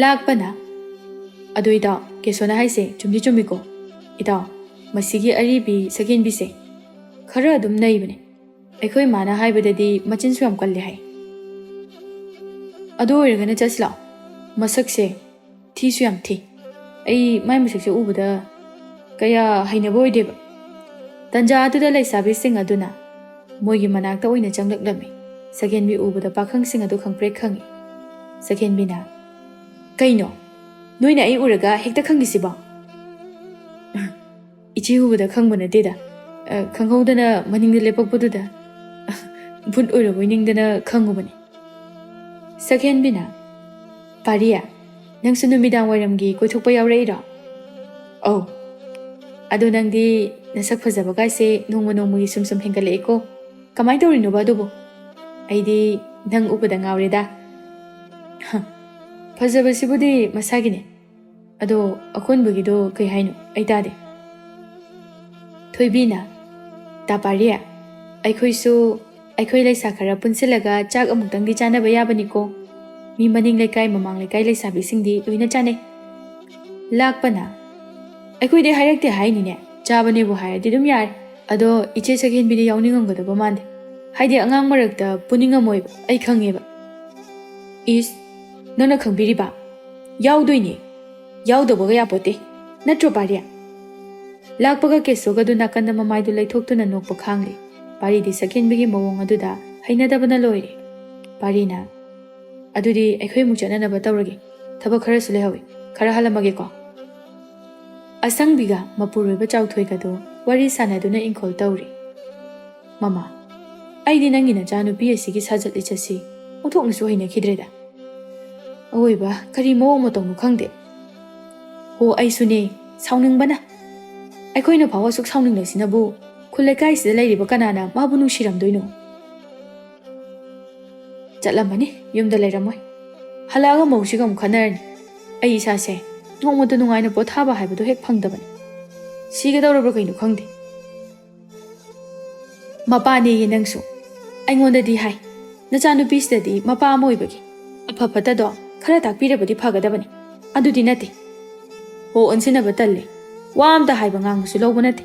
Speaker 1: ꯂꯥꯛꯄꯅ ꯑꯗꯨ ꯏꯇꯥꯎ ꯀꯦꯁꯣꯅ ꯍꯥꯏꯁꯦ ꯆꯨꯝꯃꯤꯀꯣ ꯏꯇꯥꯎ ꯃꯁꯤꯒꯤ ꯑꯔꯤꯕꯤ ꯁꯛꯍꯦꯟꯕꯤꯁꯦ ꯈꯔ ꯑꯗꯨꯝ ꯅꯩꯕꯅꯦ ꯑꯩꯈꯣꯏ ꯃꯥꯅ ꯍꯥꯏꯕꯗꯗꯤ ꯃꯆꯤꯟꯁꯨ ꯌꯥꯝ ꯀꯜꯂꯦ ꯍꯥꯏ ꯑꯗꯨ ꯑꯣꯏꯔꯒꯅ ꯆꯠꯁꯤ ꯂꯥꯛꯑꯣ ꯃꯁꯛꯁꯦ ꯊꯤꯁꯨ ꯌꯥꯝ ꯊꯤ ꯑꯩ ꯃꯥꯏ ꯃꯁꯛꯁꯦ ꯎꯕꯗ ꯀꯌꯥ ꯍꯩꯅꯕ ꯑꯣꯏꯗꯦꯕ ꯇꯟꯖꯥ ꯑꯗꯨꯗ ꯂꯩꯁꯥꯕꯤꯁꯤꯡ ꯑꯗꯨꯅ ꯃꯣꯏꯒꯤ ꯃꯅꯥꯛꯇ ꯑꯣꯏꯅ ꯆꯪꯂꯛꯂꯝꯃꯤ ꯁꯛꯍꯦꯟꯕꯤ ꯎꯕꯗ ꯄꯥꯈꯪꯁꯤꯡ ꯑꯗꯨ ꯈꯪꯄ꯭ꯔꯦꯛ ꯈꯪꯉꯤ ꯁꯛꯍꯦꯟꯕꯤꯅ ꯀꯩꯅꯣ ꯅꯣꯏꯅ ꯑꯩ ꯎꯔꯒ ꯍꯦꯛꯇ ꯈꯪꯉꯤꯁꯤꯕꯣ ꯏꯆꯦ ꯎꯕꯗ ꯈꯪꯕ ꯅꯠꯇꯦꯗ ꯈꯪꯍꯧꯗꯅ ꯃꯅꯤꯡꯗ ꯂꯦꯞꯄꯛꯄꯗꯨꯗ ꯚꯨꯠ ꯑꯣꯏꯔꯕꯣꯏ ꯅꯤꯡꯗꯅ ꯈꯪꯉꯨꯕꯅꯤ ꯁꯛꯍꯦꯟꯕꯤꯅ ꯄꯥꯔꯤ ꯅꯪꯁꯨ ꯅꯨꯃꯤꯗꯥꯡ ꯋꯥꯏꯔꯝꯒꯤ ꯀꯣꯏꯊꯣꯛꯄ ꯌꯥꯎꯔꯛꯏꯔꯣ ꯑꯗꯣ ꯅꯪꯗꯤ ꯅꯁꯛ ꯐꯖꯕꯒꯥꯏꯁꯦ ꯅꯣꯡꯃꯒꯤ ꯁꯨꯝ ꯍꯦꯟꯒꯠꯂꯛꯑꯦꯀꯣ ꯀꯃꯥꯏꯅ ꯇꯧꯔꯤꯅꯣꯕ ꯑꯗꯨꯕꯨ ꯑꯩꯗꯤ ꯅꯪ ꯎꯕꯗ ꯉꯥꯎꯔꯦꯗ ꯐꯖꯕꯁꯤꯕꯨꯗꯤ ꯃꯁꯥꯒꯤꯅꯦ ꯑꯗꯣ ꯑꯀꯣꯟꯕꯒꯤꯗꯣ ꯀꯩ ꯍꯥꯏꯅꯣ ꯑꯩ ꯇꯥꯗꯦ ꯊꯣꯏꯕꯤꯅ ꯇꯥ ꯄꯥꯔꯤ ꯑꯩꯈꯣꯏꯁꯨ ꯑꯩꯈꯣꯏ ꯂꯩꯁꯥ ꯈꯔ ꯄꯨꯟꯁꯤꯜꯂꯒ ꯆꯥꯛ ꯑꯃꯨꯛꯇꯪꯗꯤ ꯆꯥꯅꯕ ꯌꯥꯕꯅꯤꯀꯣ ꯃꯤ ꯃꯅꯤꯡ ꯂꯩꯀꯥꯏ ꯃꯃꯥꯡ ꯂꯩꯀꯥꯏ ꯂꯩꯁꯥꯕꯤꯁꯤꯡꯗꯤ ꯂꯣꯏꯅ ꯆꯥꯅꯩ ꯂꯥꯛꯄꯅ ꯑꯩꯈꯣꯏꯗꯤ ꯍꯥꯏꯔꯛꯇꯦ ꯍꯥꯏꯅꯤꯅꯦ ꯆꯥꯕꯅꯦꯕꯨ ꯍꯥꯏꯔꯗꯤ ꯑꯗꯨꯝ ꯌꯥꯔꯦ ꯑꯗꯣ ꯏꯆꯦ ꯁꯛꯍꯦꯟꯕꯤꯗꯤ ꯌꯥꯎꯅꯤꯡꯉꯝꯒꯗꯕ ꯃꯥꯟꯗꯦ ꯍꯥꯏꯗꯤ ꯑꯉꯥꯡ ꯃꯔꯛꯇ ꯄꯨꯅꯤꯡꯉꯝꯃꯣꯏꯕ ꯑꯩ ꯈꯪꯉꯦꯕ ꯏꯁ ꯅꯪꯅ ꯈꯪꯕꯤꯔꯤꯕ ꯌꯥꯎꯗꯣꯏꯅꯦ ꯌꯥꯎꯗꯕꯒ ꯌꯥꯄꯣꯠꯇꯦ ꯅꯠꯇ꯭ꯔꯣ ꯄꯥꯔꯤ ꯂꯥꯛꯄꯒ ꯀꯦꯁꯣꯒꯗꯨ ꯅꯥꯀꯟꯗ ꯃꯃꯥꯏꯗꯨ ꯂꯩꯊꯣꯛꯇꯨꯅ ꯅꯣꯛꯄ ꯈꯥꯡꯂꯤ ꯄꯥꯔꯤꯗꯤ ꯁꯛꯍꯦꯟꯕꯤꯒꯤ ꯃꯑꯣꯡ ꯑꯗꯨꯗ ꯍꯩꯅꯗꯕꯅ ꯂꯣꯏꯔꯦ ꯄꯥꯔꯤꯅ ꯑꯗꯨꯗꯤ ꯑꯩꯈꯣꯏ ꯑꯃꯨꯛ ꯆꯠꯅꯅꯕ ꯇꯧꯔꯒꯦ ꯊꯕꯛ ꯈꯔꯁꯨ ꯂꯩꯍꯧꯏ ꯈꯔ ꯍꯜꯂꯝꯃꯒꯦꯀꯣ ꯑꯁꯪꯕꯤꯒ ꯃꯄꯨꯔꯣꯏꯕ ꯆꯥꯎꯊꯣꯏꯒꯗꯨ ꯋꯥꯔꯤ ꯁꯥꯟꯅꯗꯨꯅ ꯏꯪꯈꯣꯜ ꯇꯧꯔꯤ ꯃꯃꯥ ꯑꯩꯗꯤ ꯅꯪꯒꯤ ꯅꯆꯥꯅꯨꯄꯤ ꯑꯁꯤꯒꯤ ꯁꯥꯖꯠ ꯂꯤꯆꯠꯁꯤ ꯑꯣꯟꯊꯣꯛꯅꯁꯨ ꯍꯩꯅꯈꯤꯗ꯭ꯔꯦꯗ ꯑꯋꯣꯏꯕ ꯀꯔꯤ ꯃꯑꯣꯡ ꯃꯇꯧꯅꯣ ꯈꯪꯗꯦ ꯍꯣ ꯑꯩꯁꯨꯅꯦ ꯁꯥꯎꯅꯤꯡꯕꯅ ꯑꯩꯈꯣꯏꯅ ꯐꯥꯎꯕ ꯑꯁꯨꯛ ꯁꯥꯎꯅꯤꯡꯂꯤꯁꯤꯅꯕꯨ ꯈꯨꯜ ꯂꯩꯀꯥꯏꯁꯤꯗ ꯂꯩꯔꯤꯕ ꯀꯅꯥꯅ ꯃꯥꯕꯨ ꯅꯨꯡꯁꯤꯔꯝꯗꯣꯏꯅꯣ ꯆꯠꯂꯝꯃꯅꯤ ꯌꯨꯝꯗ ꯂꯩꯔꯝꯃꯣꯏ ꯍꯜꯂꯛꯑꯒ ꯃꯧꯁꯤꯒ ꯑꯃꯨꯛ ꯈꯟꯅꯔꯅꯤ ꯑꯩ ꯏꯁꯥꯁꯦ ꯅꯣꯡꯃꯇ ꯅꯨꯡꯉꯥꯏꯅ ꯄꯣꯊꯥꯕ ꯍꯥꯏꯕꯗꯣ ꯍꯦꯛ ꯐꯪꯗꯕꯅꯤ ꯁꯤꯒꯗꯧꯔꯕ꯭ꯔꯥ ꯀꯩꯅꯣ ꯈꯪꯗꯦ ꯃꯄꯥꯅꯦꯌꯦ ꯅꯪꯁꯨ ꯑꯩꯉꯣꯟꯗꯗꯤ ꯍꯥꯏ ꯅꯆꯥꯅꯨꯄꯤꯁꯤꯗꯗꯤ ꯃꯄꯥ ꯑꯃ ꯑꯣꯏꯕꯒꯤ ꯑꯐ ꯐꯠꯇꯗꯣ ꯈꯔ ꯇꯥꯛꯄꯤꯔꯕꯗꯤ ꯐꯒꯗꯕꯅꯤ ꯑꯗꯨꯗꯤ ꯅꯠꯇꯦ ꯍꯣ ꯑꯣꯟꯁꯤꯟꯅꯕ ꯇꯜꯂꯦ ꯋꯥ ꯑꯝꯇ ꯍꯥꯏꯕ ꯉꯥꯡꯕꯁꯨ ꯂꯧꯕ ꯅꯠꯇꯦ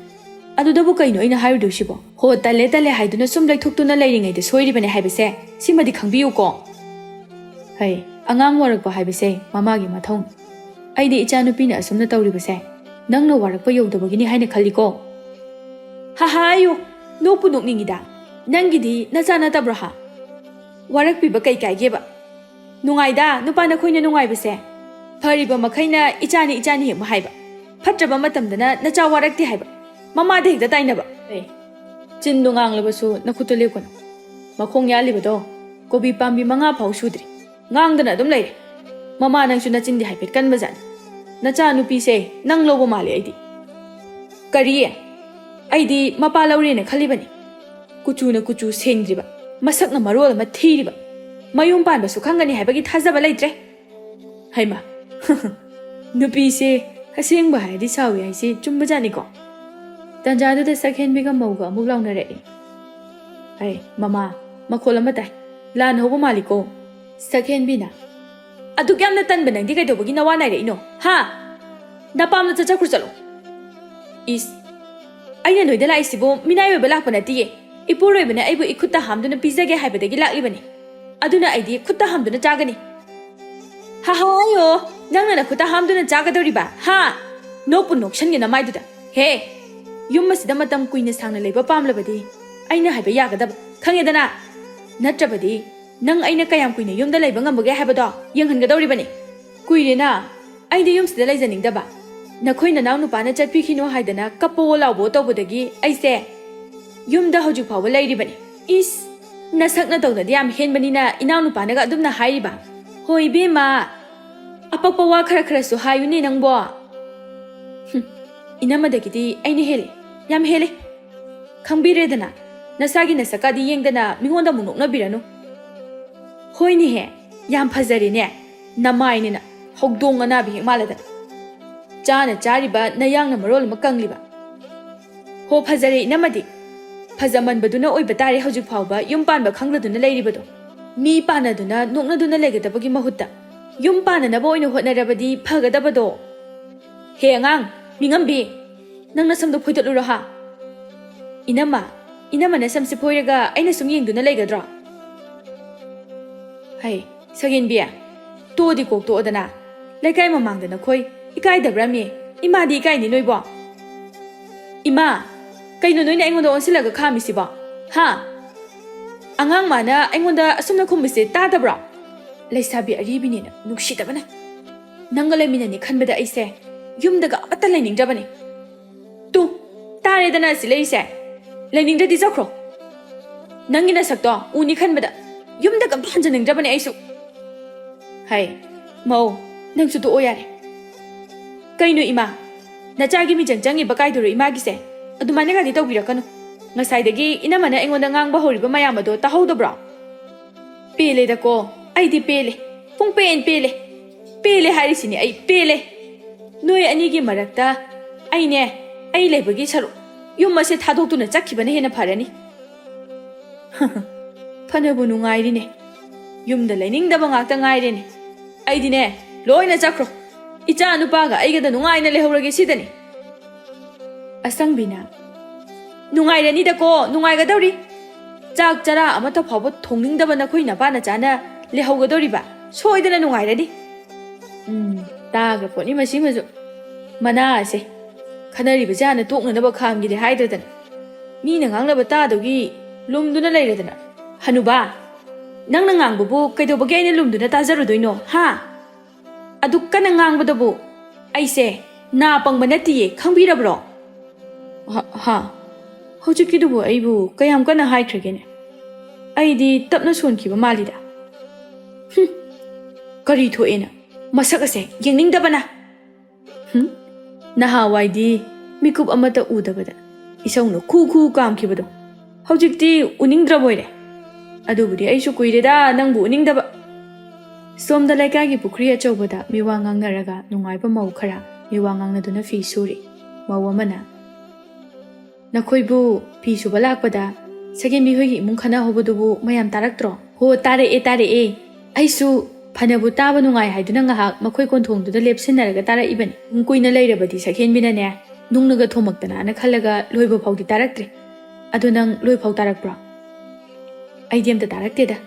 Speaker 1: ꯑꯗꯨꯗꯕꯨ ꯀꯩꯅꯣ ꯑꯩꯅ ꯍꯥꯏꯔꯨꯗꯣꯏꯁꯤꯕꯣ ꯍꯣ ꯇꯜꯂꯦ ꯇꯜꯂꯦ ꯍꯥꯏꯗꯨꯅ ꯁꯨꯝ ꯂꯩꯊꯣꯛꯇꯨꯅ ꯂꯩꯔꯤꯉꯩꯗ ꯁꯣꯏꯔꯤꯕꯅꯦ ꯍꯥꯏꯕꯁꯦ ꯁꯤꯃꯗꯤ ꯈꯪꯕꯤꯌꯨꯀꯣ ꯍꯩ ꯑꯉꯥꯡ ꯋꯥꯔꯛꯄ ꯍꯥꯏꯕꯁꯦ ꯃꯃꯥꯒꯤ ꯃꯊꯧꯅꯤ ꯑꯩꯗꯤ ꯏꯆꯥꯅꯨꯄꯤꯅ ꯑꯁꯨꯝꯅ ꯇꯧꯔꯤꯕꯁꯦ ꯅꯪꯅ ꯋꯥꯔꯛꯄ ꯌꯧꯗꯕꯒꯤꯅꯤ ꯍꯥꯏꯅ ꯈꯜꯂꯤꯀꯣ ꯍꯥ ꯑꯌꯨ ꯅꯣꯛꯄꯨ ꯅꯣꯛꯅꯤꯡꯉꯤꯗ ꯅꯪꯒꯤꯗꯤ ꯅꯆꯥ ꯅꯠꯇꯕ꯭ꯔꯣ ꯍꯥ ꯋꯥꯔꯛꯄꯤꯕ ꯀꯩ ꯀꯥꯏꯒꯦꯕ ꯅꯨꯡꯉꯥꯏꯗ ꯅꯨꯄꯥ ꯅꯈꯣꯏꯅ ꯅꯨꯡꯉꯥꯏꯕꯁꯦ ꯐꯔꯤꯕ ꯃꯈꯩꯅ ꯏꯆꯥꯅꯤ ꯏꯆꯥꯅꯤ ꯍꯦꯛ ꯍꯥꯏꯕ ꯐꯠꯇ꯭ꯔꯕ ꯃꯇꯝꯗꯅ ꯅꯆꯥ ꯋꯥꯔꯛꯇꯦ ꯍꯥꯏꯕ ꯃꯃꯥꯗ ꯍꯦꯛꯇ ꯇꯥꯏꯅꯕ ꯆꯤꯟꯗꯣ ꯉꯥꯡꯂꯕꯁꯨ ꯅꯈꯨꯠꯇꯣ ꯂꯦꯞꯀꯅꯨ ꯃꯈꯣꯡ ꯌꯥꯜꯂꯤꯕꯗꯣ ꯀꯣꯕꯤ ꯄꯥꯝꯕꯤ 5 ꯐꯥꯎ ꯁꯨꯗ꯭ꯔꯤ ꯉꯥꯡꯗꯅ ꯑꯗꯨꯝ ꯂꯩꯔꯦ ꯃꯃꯥ ꯅꯪꯁꯨ ꯅꯆꯤꯟꯗꯤ ꯍꯥꯏꯐꯦꯠ ꯀꯟꯕꯖꯥꯠꯅꯤ ꯅꯆꯥ ꯅꯨꯄꯤꯁꯦ ꯅꯪ ꯂꯧꯕ ꯃꯥꯜꯂꯦ ꯑꯩꯗꯤ ꯀꯔꯤ ꯑꯩꯗꯤ ꯃꯄꯥ ꯂꯧꯔꯦꯅ ꯈꯜꯂꯤꯕꯅꯤ ꯀꯨꯆꯨꯅ ꯀꯨꯆꯨ ꯁꯦꯡꯗ꯭ꯔꯤꯕ ꯃꯁꯛꯅ ꯃꯔꯣꯜ ꯑꯃ ꯊꯤꯔꯤꯕ ꯃꯌꯨꯝ ꯄꯥꯟꯕꯁꯨ ꯈꯪꯒꯅꯤ ꯍꯥꯏꯕꯒꯤ ꯊꯥꯖꯕ ꯂꯩꯇ꯭ꯔꯦ ꯍꯩꯃ ꯅꯨꯄꯤꯁꯦ ꯑꯁꯦꯡꯕ ꯍꯥꯏꯔꯗꯤ ꯁꯥꯎꯏ ꯍꯥꯏꯁꯤ ꯆꯨꯝꯕꯖꯥꯠꯅꯤꯀꯣ ꯇꯟꯖꯥꯗꯨꯗ ꯁꯛꯍꯦꯟꯕꯤꯒ ꯃꯧꯒ ꯑꯃꯨꯛ ꯂꯥꯎꯅꯔꯛꯏ ꯍꯩ ꯃꯃꯥ ꯃꯈꯣꯜ ꯑꯃ ꯇꯥꯏ ꯂꯥꯟ ꯍꯧꯕ ꯃꯥꯜꯂꯤꯀꯣ ꯁꯛꯍꯦꯟꯕꯤꯅ ꯑꯗꯨꯛ ꯌꯥꯝꯅ ꯇꯟꯕ ꯅꯪꯗꯤ ꯀꯩꯗꯧꯕꯒꯤ ꯅꯋꯥ ꯅꯥꯏꯔꯛꯏꯅꯣ ꯍꯥ ꯅꯄꯥꯝꯅ ꯆꯠꯈ꯭ꯔꯨ ꯆꯠꯂꯣ ꯏꯁ ꯑꯩꯅ ꯅꯣꯏꯗ ꯂꯥꯛꯏꯁꯤꯕꯨ ꯃꯤꯅꯥꯏ ꯑꯣꯏꯕ ꯂꯥꯛꯄ ꯅꯠꯇꯤꯌꯦ ꯏꯄꯨꯔꯣꯏꯕꯅ ꯑꯩꯕꯨ ꯏꯈꯨꯠꯇ ꯍꯥꯝꯗꯨꯅ ꯄꯤꯖꯒꯦ ꯍꯥꯏꯕꯗꯒꯤ ꯂꯥꯛꯂꯤꯕꯅꯤ ꯑꯗꯨꯅ ꯑꯩꯗꯤ ꯈꯨꯠꯇ ꯍꯥꯝꯗꯨꯅ ꯆꯥꯒꯅꯤ ꯍꯥꯏꯌꯣ ꯅꯪꯅ ꯅꯈꯨꯠꯇ ꯍꯥꯝꯗꯨꯅ ꯆꯥꯒꯗꯧꯔꯤꯕ ꯍꯥ ꯅꯣꯛꯄꯨ ꯅꯣꯛꯁꯟꯒꯦ ꯅꯃꯥꯏꯗꯨꯗ ꯍꯦ ꯌꯨꯝ ꯑꯁꯤꯗ ꯃꯇꯝ ꯀꯨꯏꯅ ꯁꯥꯡꯅ ꯂꯩꯕ ꯄꯥꯝꯂꯕꯗꯤ ꯑꯩꯅ ꯍꯥꯏꯕ ꯌꯥꯒꯗꯕ ꯈꯪꯉꯦꯗꯅ ꯅꯠꯇ꯭ꯔꯕꯗꯤ ꯅꯪ ꯑꯩꯅ ꯀꯌꯥꯝ ꯀꯨꯏꯅ ꯌꯨꯝꯗ ꯂꯩꯕ ꯉꯝꯕꯒꯦ ꯍꯥꯏꯕꯗꯣ ꯌꯦꯡꯍꯟꯒꯗꯧꯔꯤꯕꯅꯤ ꯀꯨꯏꯔꯦꯅ ꯑꯩꯗꯤ ꯌꯨꯝꯁꯤꯗ ꯂꯩꯖꯅꯤꯡꯗꯕ ꯅꯈꯣꯏ ꯅꯅꯥꯎ ꯅꯨꯄꯥꯅ ꯆꯠꯄꯤꯈꯤꯅꯣ ꯍꯥꯏꯗꯅ ꯀꯞꯄꯣ ꯂꯥꯎꯕꯣ ꯇꯧꯕꯗꯒꯤ ꯑꯩꯁꯦ ꯌꯨꯝꯗ ꯍꯧꯖꯤꯛ ꯐꯥꯎꯕ ꯂꯩꯔꯤꯕꯅꯤ ꯏꯁ ꯅꯁꯛꯅ ꯇꯧꯗꯗꯤ ꯌꯥꯝ ꯍꯦꯟꯕꯅꯤꯅ ꯏꯅꯥꯎ ꯅꯨꯄꯥꯅꯒ ꯑꯗꯨꯝꯅ ꯍꯥꯏꯔꯤꯕ ꯍꯣꯏ ꯏꯕꯦꯝꯃ ꯑꯄꯛꯄ ꯋꯥ ꯈꯔꯁꯨ ꯍꯥꯏꯌꯨꯅꯦ ꯅꯪꯕꯣ ꯏꯅꯝꯃꯗꯒꯤꯗꯤ ꯑꯩꯅ ꯍꯦꯜꯂꯦ ꯌꯥꯝ ꯍꯦꯜꯂꯦ ꯈꯪꯕꯤꯔꯦꯗꯅ ꯅꯁꯥꯒꯤ ꯅꯁꯛꯀꯗꯤ ꯌꯦꯡꯗꯅ ꯃꯤꯉꯣꯟꯗ ꯑꯃꯨꯛ ꯅꯣꯛꯅꯕꯤꯔꯅꯨ ꯍꯣꯏꯅꯦꯍꯦ ꯌꯥꯝ ꯐꯖꯔꯦꯅꯦ ꯅꯃꯥꯏꯅꯤꯅ ꯍꯧꯗꯣꯡ ꯑꯅꯥꯕꯤ ꯍꯦꯛ ꯃꯥꯜꯂꯗꯅ ꯆꯥꯅ ꯆꯥꯔꯤꯕ ꯅꯌꯥꯡꯅ ꯃꯔꯣꯜ ꯑꯃ ꯀꯪꯂꯤꯕ ꯍꯣ ꯐꯖꯔꯦ ꯏꯅꯝꯃꯗꯤ ꯐꯖꯃꯟꯕꯗꯨꯅ ꯑꯣꯏꯕ ꯇꯥꯔꯦ ꯍꯧꯖꯤꯛ ꯐꯥꯎꯕ ꯌꯨꯝ パンꯕ ꯈꯪꯂꯗꯨꯅ ꯂꯩꯔꯤꯕꯗꯣ ꯃꯤ ꯄꯥꯟꯅꯗꯨꯅ ꯅꯣꯛꯅꯗꯨꯅ ꯂꯩꯒꯗꯕꯒꯤ ꯃꯍꯨꯠꯇ ꯌꯨꯝ ꯄꯥꯟꯅꯅꯕ ꯑꯣꯏꯅ ꯍꯣꯠꯅꯔꯕꯗꯤ ꯐꯒꯗꯕꯗꯣ ꯍꯦ ꯑꯉꯥꯡ ꯃꯤꯉꯝꯕꯤ ꯅꯪ ꯅꯁꯝꯗꯣ ꯐꯣꯏꯗꯠꯂꯨꯔꯣ ꯍꯥ ꯏꯅꯝꯃ ꯅꯁꯝꯁꯦ ꯐꯣꯏꯔꯒ ꯑꯩꯅ ꯁꯨꯝ ꯌꯦꯡꯗꯨꯅ ꯂꯩꯒꯗ꯭ꯔꯣ ꯍꯩ ꯁꯛꯍꯦꯟꯕꯤ ꯇꯣꯛꯑꯗꯤ ꯀꯣꯛꯇꯣꯛꯑꯗꯅ ꯂꯩꯀꯥꯏ ꯃꯃꯥꯡꯗ ꯅꯈꯣꯏ ꯏꯀꯥꯏꯗꯕ꯭ꯔꯥꯃꯤ ꯏꯃꯥꯗꯤ ꯏꯀꯥꯏꯅꯤ ꯅꯣꯏꯕꯣ ꯏꯃꯥ ꯀꯩꯅꯣ ꯅꯣꯏꯅ ꯑꯩꯉꯣꯟꯗ ꯑꯣꯟꯁꯤꯜꯂꯒ ꯈꯥꯝꯃꯤꯁꯤꯕꯣ ꯍꯥ ꯑꯉꯥꯡ ꯃꯥꯅ ꯑꯩꯉꯣꯟꯗ ꯑꯁꯨꯝꯅ ꯈꯨꯝꯕꯁꯦ ꯇꯥꯗꯕ꯭ꯔꯣ ꯂꯩꯁꯥꯕꯤ ꯑꯔꯤꯕꯤꯅꯦꯅ ꯅꯨꯡꯁꯤꯗꯕꯅ ꯅꯪꯒ ꯂꯩꯃꯤꯟꯅꯅꯤ ꯈꯟꯕꯗ ꯑꯩꯁꯦ ꯌꯨꯝꯗꯒ ꯑꯃꯠꯇ ꯂꯩꯅꯤꯡꯗ꯭ꯔꯕꯅꯤ ꯇꯨ ꯇꯥꯔꯦꯗꯅ ꯑꯁꯤ ꯂꯩꯔꯤꯁꯦ ꯂꯩꯅꯤꯡꯗ꯭ꯔꯗꯤ ꯆꯠꯈ꯭ꯔꯣ ꯅꯪꯒꯤ ꯅꯁꯛꯇꯣ ꯎꯅꯤ ꯈꯟꯕꯗ ꯌꯨꯝꯗꯒ ꯑꯝꯇ ꯍꯟꯖꯅꯤꯡꯗ꯭ꯔꯕꯅꯤ ꯑꯩꯁꯨ ꯍꯩ ꯃꯧ ꯅꯪꯁꯨ ꯇꯣꯛꯑꯣ ꯌꯥꯔꯦ ꯀꯩꯅꯣ ꯏꯃꯥ ꯅꯆꯥꯒꯤ ꯃꯤꯆꯪ ꯆꯪꯉꯤꯕ ꯀꯥꯏꯗꯨꯔꯣ ꯏꯃꯥꯒꯤꯁꯦ ꯑꯗꯨꯃꯥꯏꯅꯒꯗꯤ ꯇꯧꯕꯤꯔꯛꯀꯅꯨ ꯉꯁꯥꯏꯗꯒꯤ ꯏꯅꯝꯃꯅ ꯑꯩꯉꯣꯟꯗ ꯉꯥꯡꯕ ꯍꯧꯔꯤꯕ ꯃꯌꯥꯝ ꯑꯗꯣ ꯇꯥꯍꯧꯗꯕ꯭ꯔꯣ ꯄꯦꯜꯂꯦꯗꯀꯣ ꯑꯩꯗꯤ ꯄꯦꯜꯂꯦ ꯄꯦꯜꯂꯦ ꯍꯥꯏꯔꯤꯁꯤꯅꯦ ꯑꯩ ꯄꯦꯜꯂꯦ ꯅꯣꯏ ꯑꯅꯤꯒꯤ ꯃꯔꯛꯇ ꯑꯩ ꯂꯩꯕꯒꯤ ꯁꯔꯨꯛ ꯌꯨꯝ ꯑꯁꯦ ꯊꯥꯗꯣꯛꯇꯨꯅ ꯆꯠꯈꯤꯕꯅ ꯍꯦꯟꯅ ꯐꯔꯅꯤ ꯐꯅꯕꯨ ꯅꯨꯡꯉꯥꯏꯔꯤꯅꯦ ꯌꯨꯝꯗ ꯂꯩꯅꯤꯡꯗꯕ ꯉꯥꯛꯇ ꯉꯥꯏꯔꯦꯅꯦ ꯑꯩꯗꯤꯅꯦ ꯂꯣꯏꯅ ꯆꯠꯈ꯭ꯔꯣ ꯏꯆꯥ ꯅꯨꯄꯥꯒ ꯑꯩꯒꯗ ꯅꯨꯡꯉꯥꯏꯅ ꯂꯩꯍꯧꯔꯒꯦ ꯁꯤꯗꯅꯤ ꯑꯁꯪꯕꯤꯅ ꯅꯨꯡꯉꯥꯏꯔꯅꯤꯗꯀꯣ ꯅꯨꯡꯉꯥꯏꯒꯗꯧꯔꯤ ꯆꯥꯛ ꯆꯔꯥ ꯑꯃꯠꯇ ꯐꯥꯎꯕ ꯊꯣꯡꯅꯤꯡꯗꯕ ꯅꯈꯣꯏ ꯅꯄꯥꯅ ꯆꯥꯅ ꯂꯩꯍꯧꯒꯗꯧꯔꯤꯕ ꯁꯣꯏꯗꯅ ꯅꯨꯡꯉꯥꯏꯔꯅꯤ ꯇꯥꯒ꯭ꯔ ꯄꯣꯠꯅꯤ ꯃꯁꯤꯃꯁꯨ ꯃꯅꯥ ꯑꯁꯦ ꯈꯟꯅꯔꯤꯕꯁꯦ ꯍꯥꯟꯅ ꯇꯣꯛꯅꯅꯕ ꯈꯥꯝꯒꯤꯗꯦ ꯍꯥꯏꯗ꯭ꯔꯗꯅ ꯃꯤꯅ ꯉꯥꯡꯅꯕ ꯇꯥꯗꯧꯒꯤ ꯂꯨꯝꯗꯨꯅ ꯂꯩꯔꯗꯅ ꯍꯅꯨꯕꯥ ꯅꯪꯅ ꯉꯥꯡꯕꯕꯨ ꯀꯩꯗꯧꯕꯒꯤ ꯑꯩꯅ ꯂꯨꯝꯗꯨꯅ ꯇꯥꯖꯔꯨꯗꯣꯏꯅꯣ ꯍꯥ ꯑꯗꯨ ꯀꯟꯅ ꯉꯥꯡꯕꯗꯕꯨ ꯑꯩꯁꯦ ꯅꯥ ꯄꯪꯕ ꯅꯠꯇꯤꯌꯦ ꯈꯪꯕꯤꯔꯕ꯭ꯔꯣ ꯍꯥ ꯍꯧꯖꯤꯛꯀꯤꯗꯨꯕꯨ ꯑꯩꯕꯨ ꯀꯌꯥꯝ ꯀꯟꯅ ꯍꯥꯏꯈ꯭ꯔꯒꯦꯅꯦ ꯑꯩꯗꯤ ꯇꯞꯅ ꯁꯣꯟꯈꯤꯕ ꯃꯥꯜꯂꯤꯗ ꯀꯔꯤ ꯊꯣꯛꯑꯦꯅ ꯃꯁꯛ ꯑꯁꯦ ꯌꯦꯡꯅꯤꯡꯗꯕꯅ ꯅꯍꯥꯟꯋꯥꯏꯗꯤ ꯃꯤꯀꯨꯞ ꯑꯃꯠꯇ ꯎꯗꯕꯗ ꯏꯁꯧꯅ ꯈꯨ ꯈꯨ ꯀꯥꯝꯈꯤꯕꯗꯣ ꯍꯧꯖꯤꯛꯇꯤ ꯎꯅꯤꯡꯗ꯭ꯔꯕꯣꯏꯔꯦ ꯑꯗꯨꯕꯨꯗꯤ ꯑꯩꯁꯨ ꯀꯨꯏꯔꯦꯗ ꯅꯪꯕꯨ ꯎꯅꯤꯡꯗꯕ ꯁꯣꯝꯗ ꯂꯩꯀꯥꯏꯒꯤ ꯄꯨꯈ꯭ꯔꯤ ꯑꯆꯧꯕꯗ ꯃꯤꯋꯥ ꯉꯥꯡꯅꯔꯒ ꯅꯨꯡꯉꯥꯏꯕ ꯃꯧ ꯈꯔ ꯃꯤꯋꯥ ꯉꯥꯡꯅꯗꯨꯅ ꯐꯤ ꯁꯨꯔꯤ ꯃꯧ ꯑꯃꯅ ꯅꯈꯣꯏꯕꯨ ꯐꯤ ꯁꯨꯕ ꯂꯥꯛꯄꯗ ꯁꯒꯦꯟꯕꯤ ꯍꯣꯏꯒꯤ ꯏꯃꯨꯡ ꯈꯟꯅꯍꯧꯕꯗꯨꯕꯨ ꯃꯌꯥꯝ ꯇꯥꯔꯛꯇ꯭ꯔꯣ ꯍꯣ ꯇꯥꯔꯛꯑꯦ ꯑꯩꯁꯨ ꯐꯅꯕꯨ ꯇꯥꯕ ꯅꯨꯡꯉꯥꯏ ꯍꯥꯏꯗꯨꯅ ꯉꯥꯏꯍꯥꯛ ꯃꯈꯣꯏ ꯀꯣꯟꯊꯣꯡꯗꯨꯗ ꯂꯦꯞꯁꯤꯟꯅꯔꯒ ꯇꯥꯔꯛꯏꯕꯅꯤ ꯀꯨꯏꯅ ꯂꯩꯔꯕꯗꯤ ꯁꯈꯦꯟꯕꯤꯅꯅꯦ ꯅꯨꯡꯅꯒ ꯊꯣꯝꯃꯛꯇꯅꯅ ꯈꯜꯂꯒ ꯂꯣꯏꯕ ꯐꯥꯎꯗꯤ ꯇꯥꯔꯛꯇ꯭ꯔꯦ ꯑꯗꯨ ꯅꯪ ꯂꯣꯏꯐꯥꯎ ꯇꯥꯔꯛꯄ꯭ꯔꯣ ꯑꯩꯗꯤ ꯑꯝꯇ ꯇꯥꯔꯛꯇꯦꯗ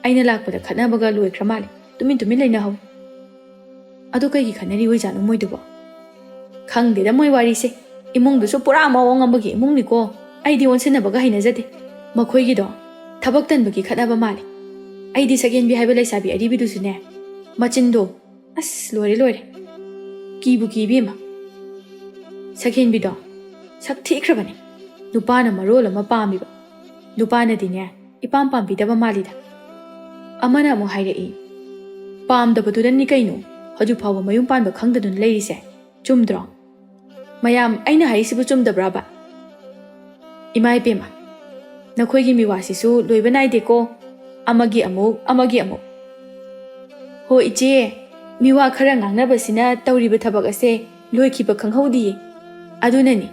Speaker 1: ꯑꯩꯅ ꯂꯥꯛꯄꯗ ꯈꯠꯅꯕꯒ ꯂꯣꯏꯈ꯭ꯔ ꯃꯥꯜꯂꯦ ꯇꯨꯃꯤꯟ ꯂꯩꯅꯍꯧ ꯑꯗꯨ ꯀꯩꯒꯤ ꯈꯠꯅꯔꯤ ꯑꯣꯏꯖꯥꯠꯅꯣ ꯃꯣꯏꯗꯨꯕꯣ ꯈꯪꯗꯦꯗ ꯃꯣꯏ ꯋꯥꯔꯤꯁꯦ ꯏꯃꯨꯡꯗꯨꯁꯨ ꯄꯨꯔꯥ ꯃꯑꯣꯡ ꯑꯃꯒꯤ ꯏꯃꯨꯡꯅꯤꯀꯣ ꯑꯩꯗꯤ ꯑꯣꯟꯁꯤꯟꯅꯕꯒ ꯍꯩꯅꯖꯗꯦ ꯃꯈꯣꯏꯒꯤꯗꯣ ꯊꯕꯛ ꯇꯟꯕꯒꯤ ꯈꯠꯅꯕ ꯃꯥꯜꯂꯦ ꯑꯩꯗꯤ ꯁꯒꯦꯟꯕꯤ ꯍꯥꯏꯕ ꯂꯩꯁꯥꯕꯤ ꯑꯔꯤꯕꯤꯗꯨꯁꯨꯅꯦ ꯃꯆꯤꯟꯗꯣ ꯑꯁ ꯂꯣꯏꯔꯦ ꯀꯤꯕꯨ ꯀꯤꯕꯤꯃ ꯁꯒꯦꯟꯕꯤꯗꯣ ꯁꯛ ꯊꯤꯈ꯭ꯔꯕꯅꯦ ꯅꯨꯄꯥꯅ ꯃꯔꯣꯜ ꯑꯃ ꯄꯥꯝꯃꯤꯕ ꯅꯨꯄꯥꯅꯗꯤꯅꯦ ꯏꯄꯥꯝ ꯄꯥꯝꯕꯤꯗꯕ ꯃꯥꯜꯂꯤꯗ ꯑꯃꯅ ꯑꯃꯨꯛ ꯍꯥꯏꯔꯛꯏ ꯄꯥꯝꯗꯕꯗꯨꯗꯅꯤ ꯀꯩꯅꯣ ꯍꯧꯖꯤꯛ ꯐꯥꯎꯕ ꯃꯌꯨꯝ ꯄꯥꯟꯕ ꯈꯪꯗꯗꯨꯅ ꯂꯩꯔꯤꯁꯦ ꯆꯨꯝꯗ꯭ꯔꯣ ꯃꯌꯥꯝ ꯑꯩꯅ ꯍꯥꯏꯔꯤꯁꯤꯕꯨ ꯆꯨꯝꯗꯕ꯭ꯔꯥꯕ ꯏꯃꯥ ꯏꯄꯦꯝꯃ ꯅꯈꯣꯏꯒꯤ ꯃꯤꯋꯥꯁꯤꯁꯨ ꯂꯣꯏꯕ ꯅꯥꯏꯗꯦꯀꯣ ꯑꯃꯒꯤ ꯑꯃꯨꯛ ꯍꯣ ꯏꯆꯦ ꯃꯤꯋꯥ ꯈꯔ ꯉꯥꯡꯅꯕꯁꯤꯅ ꯇꯧꯔꯤꯕ ꯊꯕꯛ ꯑꯁꯦ ꯂꯣꯏꯈꯤꯕ ꯈꯪꯍꯧꯗꯤye ꯑꯗꯨꯅꯅꯤ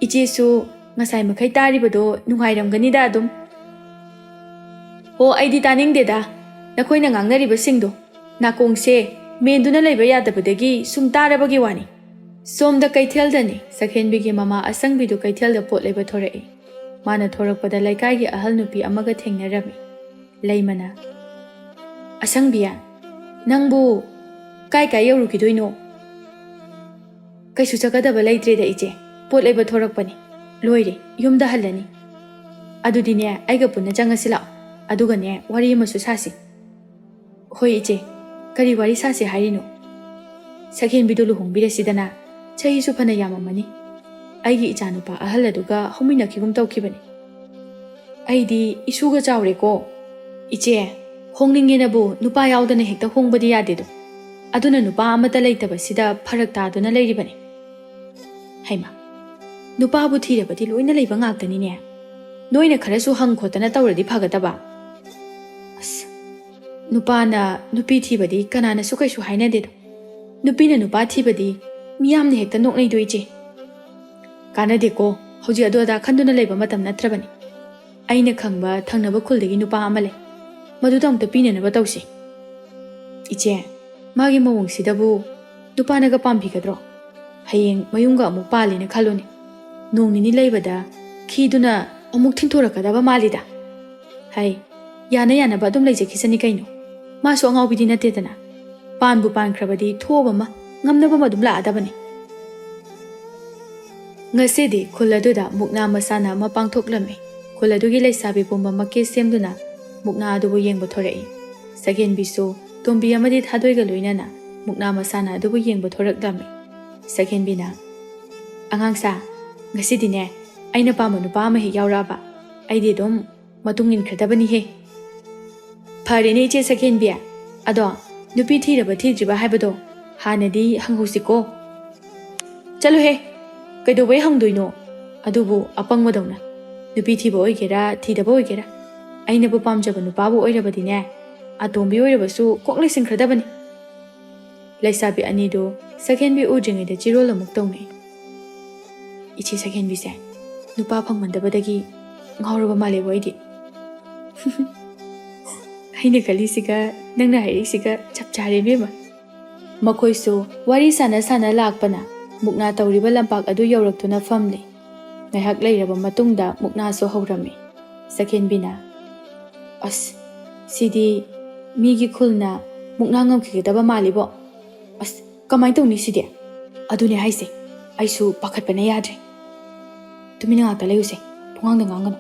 Speaker 1: ꯏꯆꯦꯁꯨ ꯉꯁꯥꯏ ꯃꯈꯩ ꯇꯥꯔꯤꯕꯗꯣ ꯅꯨꯡꯉꯥꯏꯔꯝꯒꯅꯤꯗ ꯑꯗꯨꯝ ꯍꯣ ꯑꯩꯗꯤ ꯇꯥꯅꯤꯡꯗꯦꯗ ꯅꯈꯣꯏꯅ ꯉꯥꯡꯅꯔꯤꯕꯁꯤꯡꯗꯣ ꯅꯥꯀꯣꯡꯁꯦ ꯃꯦꯟꯗꯨꯅ ꯂꯩꯕ ꯌꯥꯗꯕꯗꯒꯤ ꯁꯨꯝ ꯇꯥꯔꯕꯒꯤ ꯋꯥꯅꯤ ꯁꯣꯝꯗ ꯀꯩꯊꯦꯜꯗꯅꯤ ꯁꯈꯦꯟꯕꯤꯒꯤ ꯃꯃꯥ ꯑꯁꯪꯕꯤꯗꯨ ꯀꯩꯊꯦꯜꯗ ꯄꯣꯠ ꯂꯩꯕ ꯊꯣꯔꯛꯏ ꯃꯥꯅ ꯊꯣꯔꯛꯄꯗ ꯂꯩꯀꯥꯏꯒꯤ ꯑꯍꯜ ꯅꯨꯄꯤ ꯑꯃꯒ ꯊꯦꯡꯅꯔꯝꯃꯤ ꯂꯩꯃꯅ ꯑꯁꯪꯕꯤꯌꯥ ꯅꯪꯕꯨ ꯀꯥꯏ ꯌꯧꯔꯨꯈꯤꯗꯣꯏꯅꯣ ꯀꯩꯁꯨ ꯆꯠꯀꯗꯕ ꯂꯩꯇ꯭ꯔꯦꯗ ꯏꯆꯦ ꯄꯣꯠ ꯂꯩꯕ ꯊꯣꯔꯛꯄꯅꯤ ꯂꯣꯏꯔꯦ ꯌꯨꯝꯗ ꯍꯜꯂꯅꯤ ꯑꯗꯨꯗꯤꯅꯦ ꯑꯩꯒ ꯄꯨꯟꯅ ꯆꯪꯉꯁꯤ ꯂꯥꯛꯑꯣ ꯑꯗꯨꯒꯅꯦ ꯋꯥꯔꯤ ꯑꯃꯁꯨ ꯁꯥꯁꯤ ꯍꯣꯏ ꯏꯆꯦ ꯀꯔꯤ ꯋꯥꯔꯤ ꯁꯥꯁꯤ ꯍꯥꯏꯔꯤꯅꯣ ꯁꯈꯦꯟꯕꯤꯗꯨ ꯂꯨꯍꯣꯡꯕꯤꯔꯁꯤꯗꯅ ꯆꯍꯤꯁꯨ ꯐꯅ ꯌꯥꯝꯃꯝꯃꯅꯤ ꯑꯩꯒꯤ ꯏꯆꯥꯅꯨꯄꯥ ꯑꯍꯜ ꯑꯗꯨꯒ ꯍꯧꯃꯤꯟꯅꯈꯤꯒꯨꯝ ꯇꯧꯈꯤꯕꯅꯤ ꯑꯩꯗꯤ ꯏꯁꯨꯒ ꯆꯥꯎꯔꯦꯀꯣ ꯏꯆꯦ ꯍꯣꯡꯅꯤꯡꯉꯦꯅꯕꯨ ꯅꯨꯄꯥ ꯌꯥꯎꯗꯅ ꯍꯦꯛꯇ ꯍꯣꯡꯕꯗꯤ ꯌꯥꯗꯦꯗꯣ ꯑꯗꯨꯅ ꯅꯨꯄꯥ ꯑꯃꯠꯇ ꯂꯩꯇꯕꯁꯤꯗ ꯐꯔꯛ ꯇꯥꯗꯨꯅ ꯂꯩꯔꯤꯕꯅꯤ ꯍꯩꯃꯥ ꯅꯨꯄꯥꯕꯨ ꯊꯤꯔꯕꯗꯤ ꯂꯣꯏꯅ ꯂꯩꯕ ꯉꯥꯛꯇꯅꯤꯅꯦ ꯅꯣꯏꯅ ꯈꯔꯁꯨ ꯍꯪ ꯈꯣꯠꯇꯅ ꯇꯧꯔꯗꯤ ꯐꯒꯗꯕ ꯑꯁ ꯅꯨꯄꯥꯅ ꯅꯨꯄꯤ ꯊꯤꯕꯗꯤ ꯀꯅꯥꯅꯁꯨ ꯀꯩꯁꯨ ꯍꯥꯏꯅꯗꯦꯗꯣ ꯅꯨꯄꯤꯅ ꯅꯨꯄꯥ ꯊꯤꯕꯗꯤ ꯃꯤꯌꯥꯝꯅ ꯍꯦꯛꯇ ꯅꯣꯛꯅꯩꯗꯣ ꯏꯆꯦ ꯀꯥꯟꯅꯗꯦꯀꯣ ꯍꯧꯖꯤꯛ ꯑꯗꯨ ꯑꯗꯥ ꯈꯟꯗꯨꯅ ꯂꯩꯕ ꯃꯇꯝ ꯅꯠꯇ꯭ꯔꯕꯅꯤ ꯑꯩꯅ ꯈꯪꯕ ꯊꯪꯅꯕ ꯈꯨꯜꯗꯒꯤ ꯅꯨꯄꯥ ꯑꯃ ꯂꯩ ꯃꯗꯨꯗ ꯑꯃꯨꯛꯇ ꯄꯤꯅꯅꯕ ꯇꯧꯁꯤ ꯏꯆꯦ ꯃꯥꯒꯤ ꯃꯑꯣꯡꯁꯤꯗꯕꯨ ꯅꯨꯄꯥꯅꯒ ꯄꯥꯝꯕꯤꯒꯗ꯭ꯔꯣ ꯍꯌꯦꯡ ꯃꯌꯨꯝꯒ ꯑꯃꯨꯛ ꯄꯥꯜꯂꯦꯅ ꯈꯜꯂꯣꯅꯦ ꯅꯣꯡ ꯅꯤꯅꯤ ꯂꯩꯕꯗ ꯈꯤꯗꯨꯅ ꯑꯃꯨꯛ ꯊꯤꯟꯊꯣꯔꯛꯀꯗꯕ ꯃꯥꯜꯂꯤꯗ ꯍꯩ ꯌꯥꯅꯕ ꯑꯗꯨꯝ ꯂꯩꯖꯈꯤꯁꯅꯤ ꯀꯩꯅꯣ ꯃꯥꯁꯨ ꯑꯉꯥꯎꯕꯤꯗꯤ ꯅꯠꯇꯦꯗꯅ ꯄꯥꯟꯕꯨ ꯄꯥꯟꯈ꯭ꯔꯕꯗꯤ ꯊꯣꯛꯑꯕ ꯉꯝꯅꯕ ꯑꯗꯨꯝ ꯂꯥꯛꯑꯗꯕꯅꯤ ꯉꯁꯤꯗꯤ ꯈꯨꯜ ꯑꯗꯨꯗ ꯃꯨꯛꯅꯥ ꯃꯁꯥꯟꯅ ꯑꯃ ꯄꯥꯡꯊꯣꯛꯂꯝꯃꯤ ꯈꯨꯜ ꯑꯗꯨꯒꯤ ꯂꯩꯁꯥꯕꯤ ꯄꯨꯝꯅꯃꯛꯀꯤ ꯁꯦꯝꯗꯨꯅ ꯃꯨꯛꯅꯥ ꯑꯗꯨꯕꯨ ꯌꯦꯡꯕ ꯊꯣꯔꯛꯏ ꯁꯈꯦꯟꯕꯤꯁꯨ ꯇꯣꯝꯕꯤ ꯑꯃꯗꯤ ꯊꯥꯗꯣꯏꯒ ꯂꯣꯏꯅꯅ ꯃꯨꯛꯅꯥ ꯃꯁꯥꯟꯅ ꯑꯗꯨꯕꯨ ꯌꯦꯡꯕ ꯊꯣꯔꯛꯂꯝꯃꯤ ꯁꯈꯦꯟꯕꯤꯅ ꯑꯉꯥꯡꯁꯥ ꯉꯁꯤꯗꯤꯅꯦ ꯑꯩꯅ ꯄꯥꯝꯕ ꯅꯨꯄꯥ ꯑꯃ ꯍꯦꯛ ꯌꯥꯎꯔꯛꯑꯕ ꯑꯩꯗꯤ ꯑꯗꯨꯝ ꯃꯇꯨꯡ ꯏꯟꯈ꯭ꯔꯗꯕꯅꯤꯍꯦ ꯐꯔꯦꯅꯦ ꯏꯆꯦ ꯁꯈꯦꯟꯕꯤ ꯑꯗꯣ ꯅꯨꯄꯤ ꯊꯤꯔꯕ ꯊꯤꯗ꯭ꯔꯤꯕ ꯍꯥꯏꯕꯗꯣ ꯍꯥꯟꯅꯗꯤ ꯍꯪꯍꯧꯁꯤꯀꯣ ꯆꯠꯂꯨꯍꯦ ꯀꯩꯗꯧꯕꯩ ꯍꯪꯗꯣꯏꯅꯣ ꯑꯗꯨꯕꯨ ꯑꯄꯪꯕꯗꯧꯅ ꯅꯨꯄꯤ ꯊꯤꯕ ꯑꯣꯏꯒꯦꯔꯥ ꯊꯤꯗꯕ ꯑꯣꯏꯒꯦꯔꯥ ꯑꯩꯅꯕꯨ ꯄꯥꯝꯖꯕ ꯅꯨꯄꯥꯕꯨ ꯑꯣꯏꯔꯕꯗꯤꯅꯦ ꯑꯇꯣꯝꯕꯤ ꯑꯣꯏꯔꯕꯁꯨ ꯀꯣꯛ ꯂꯩꯁꯤꯟꯈ꯭ꯔꯗꯕꯅꯤ ꯂꯩꯁꯥꯕꯤ ꯑꯅꯤꯗꯨ ꯁꯈꯦꯟꯕꯤ ꯎꯗ꯭ꯔꯤꯉꯩꯗ ꯆꯤꯔꯣꯜ ꯑꯃꯨꯛ ꯇꯧꯅꯩ ꯏꯆꯦ ꯁꯈꯦꯟꯕꯤꯁꯦ ꯅꯨꯄꯥ ꯐꯪꯃꯟꯗꯕꯗꯒꯤ ꯉꯥꯎꯔꯕ ꯃꯥꯜꯂꯦꯕꯣ ꯑꯩꯗꯤ ꯑꯩꯅ ꯈꯜꯂꯤꯁꯤꯒ ꯅꯪꯅ ꯍꯥꯏꯔꯤꯁꯤꯒ ꯆꯞ ꯆꯥꯔꯦ ꯏꯕꯦꯝꯃ ꯃꯈꯣꯏꯁꯨ ꯋꯥꯔꯤ ꯁꯥꯟꯅ ꯂꯥꯛꯄꯅ ꯃꯨꯛꯅꯥ ꯇꯧꯔꯤꯕ ꯂꯝꯄꯥꯛ ꯑꯗꯨ ꯌꯧꯔꯛꯇꯨꯅ ꯐꯝꯂꯤ Ngayhak leiraba matungda muknaso haurammi. Sakhenbina. As, sidi migi khulna mukna ngamkhigedaba malibo. As, kamai tawni sidi? Adune haise. Aisu pakhatpana yadre. Tumina ngakta layuse. Pungangda ngangano.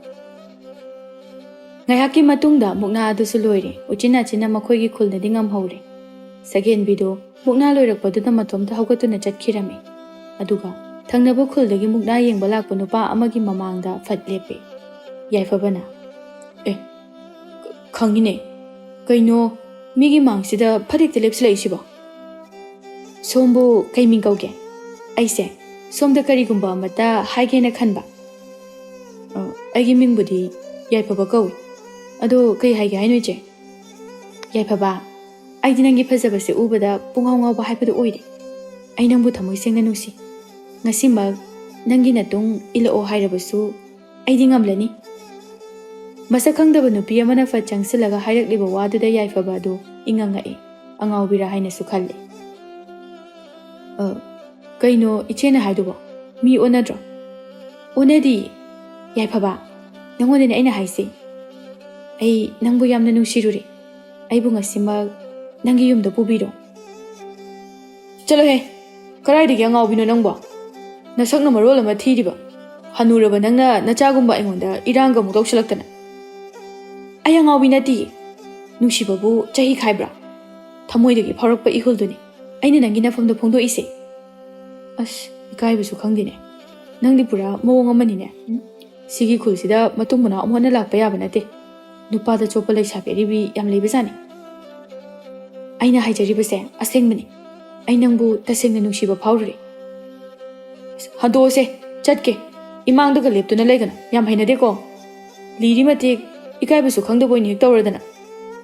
Speaker 1: Ngayhaki matungda mukna adusu loire. Uchina china makhoigi khulna dingam haure. Sakhenbido mukna loirakpaduna matomda haugatuna chatkirami. Aduga thangnaba khuldagi mukna yengba lakpa nupa amagi mamangda fat lepe. Yaifabana. Khangine. Kaino migi mangsida phadik telepsi laisibo. Sombu kai mingkauge. Aise somda karigumba amata haigena khanba. Aigi mingbudi yaifaba kawi. Ado kai haige hainoiche. Yaifaba. Aidi nangi phajabase ubada pungaw ngawba haibadu oire. Ai nangbu thamoi sengna nusi. Ngasimag nangi natung ilao hairabasu aidi ngamlani. Masa khangdaba nupi amana fa changsilaga hairakliba waduda yaifaba adu ingangai angawbira hainasu khalle. Kaino ichena haidubo mi onadro. Onadi yaifaba nangone aina haise. Ai nangbu yamna nungsiruri. Aibu ngasimag nangi yumda pubiro. Chalo he. Karaidagi angawbino nangbo. Nasakna marol ama thiriba. Hanuraba nangna nachagumba aingonda iranga mu tawsalaktana. Ai angawbi nati. Nungsibabu chahi khaibra. Thamoidagi phaurakpa ihulduni. Aina nangi nafamda phongdoise. As ikaibasu khangdine. Nangdi pura mawong amanine. Sigi khulsida matungmuna amhona lakpa yaba nate. Nupada chopa laisabi aribi yam leibasani. Aina haijaribase asengbani. Ai nangbu tasengna nungsiba phaurure. Handose chatke imangdaga leptuna laigana yam hainadeko. Liri matik ikaibasu khangdaboini hek tawradana.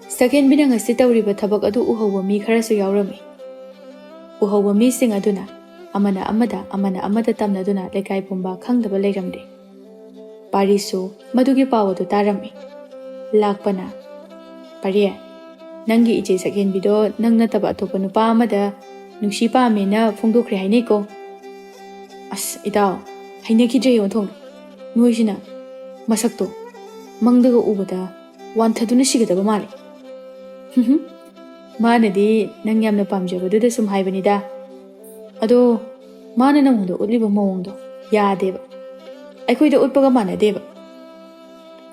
Speaker 1: Sakhenbina ngasi tawriba thabak adu uhawba mi kharasu yaurami. Uhawba mi sing aduna amana amada tamnaduna lekai pumba khangdaba leiramde. Parisu madugi pawadu tarami. Lakpana. Pariye. Nangi ije Sakhenbido nangna taba atopa nupa amada nungsi paamena phongdokre haineko. As itaw hainakidre yontong. Noisina masakto mangdaga ubada wanthaduna sigadaba male. Manadi nang yamna pamjabaduda sum haibanida. Ado mana nangunda utliba mawongdo yadeba. Aikoida utpaga manadeba.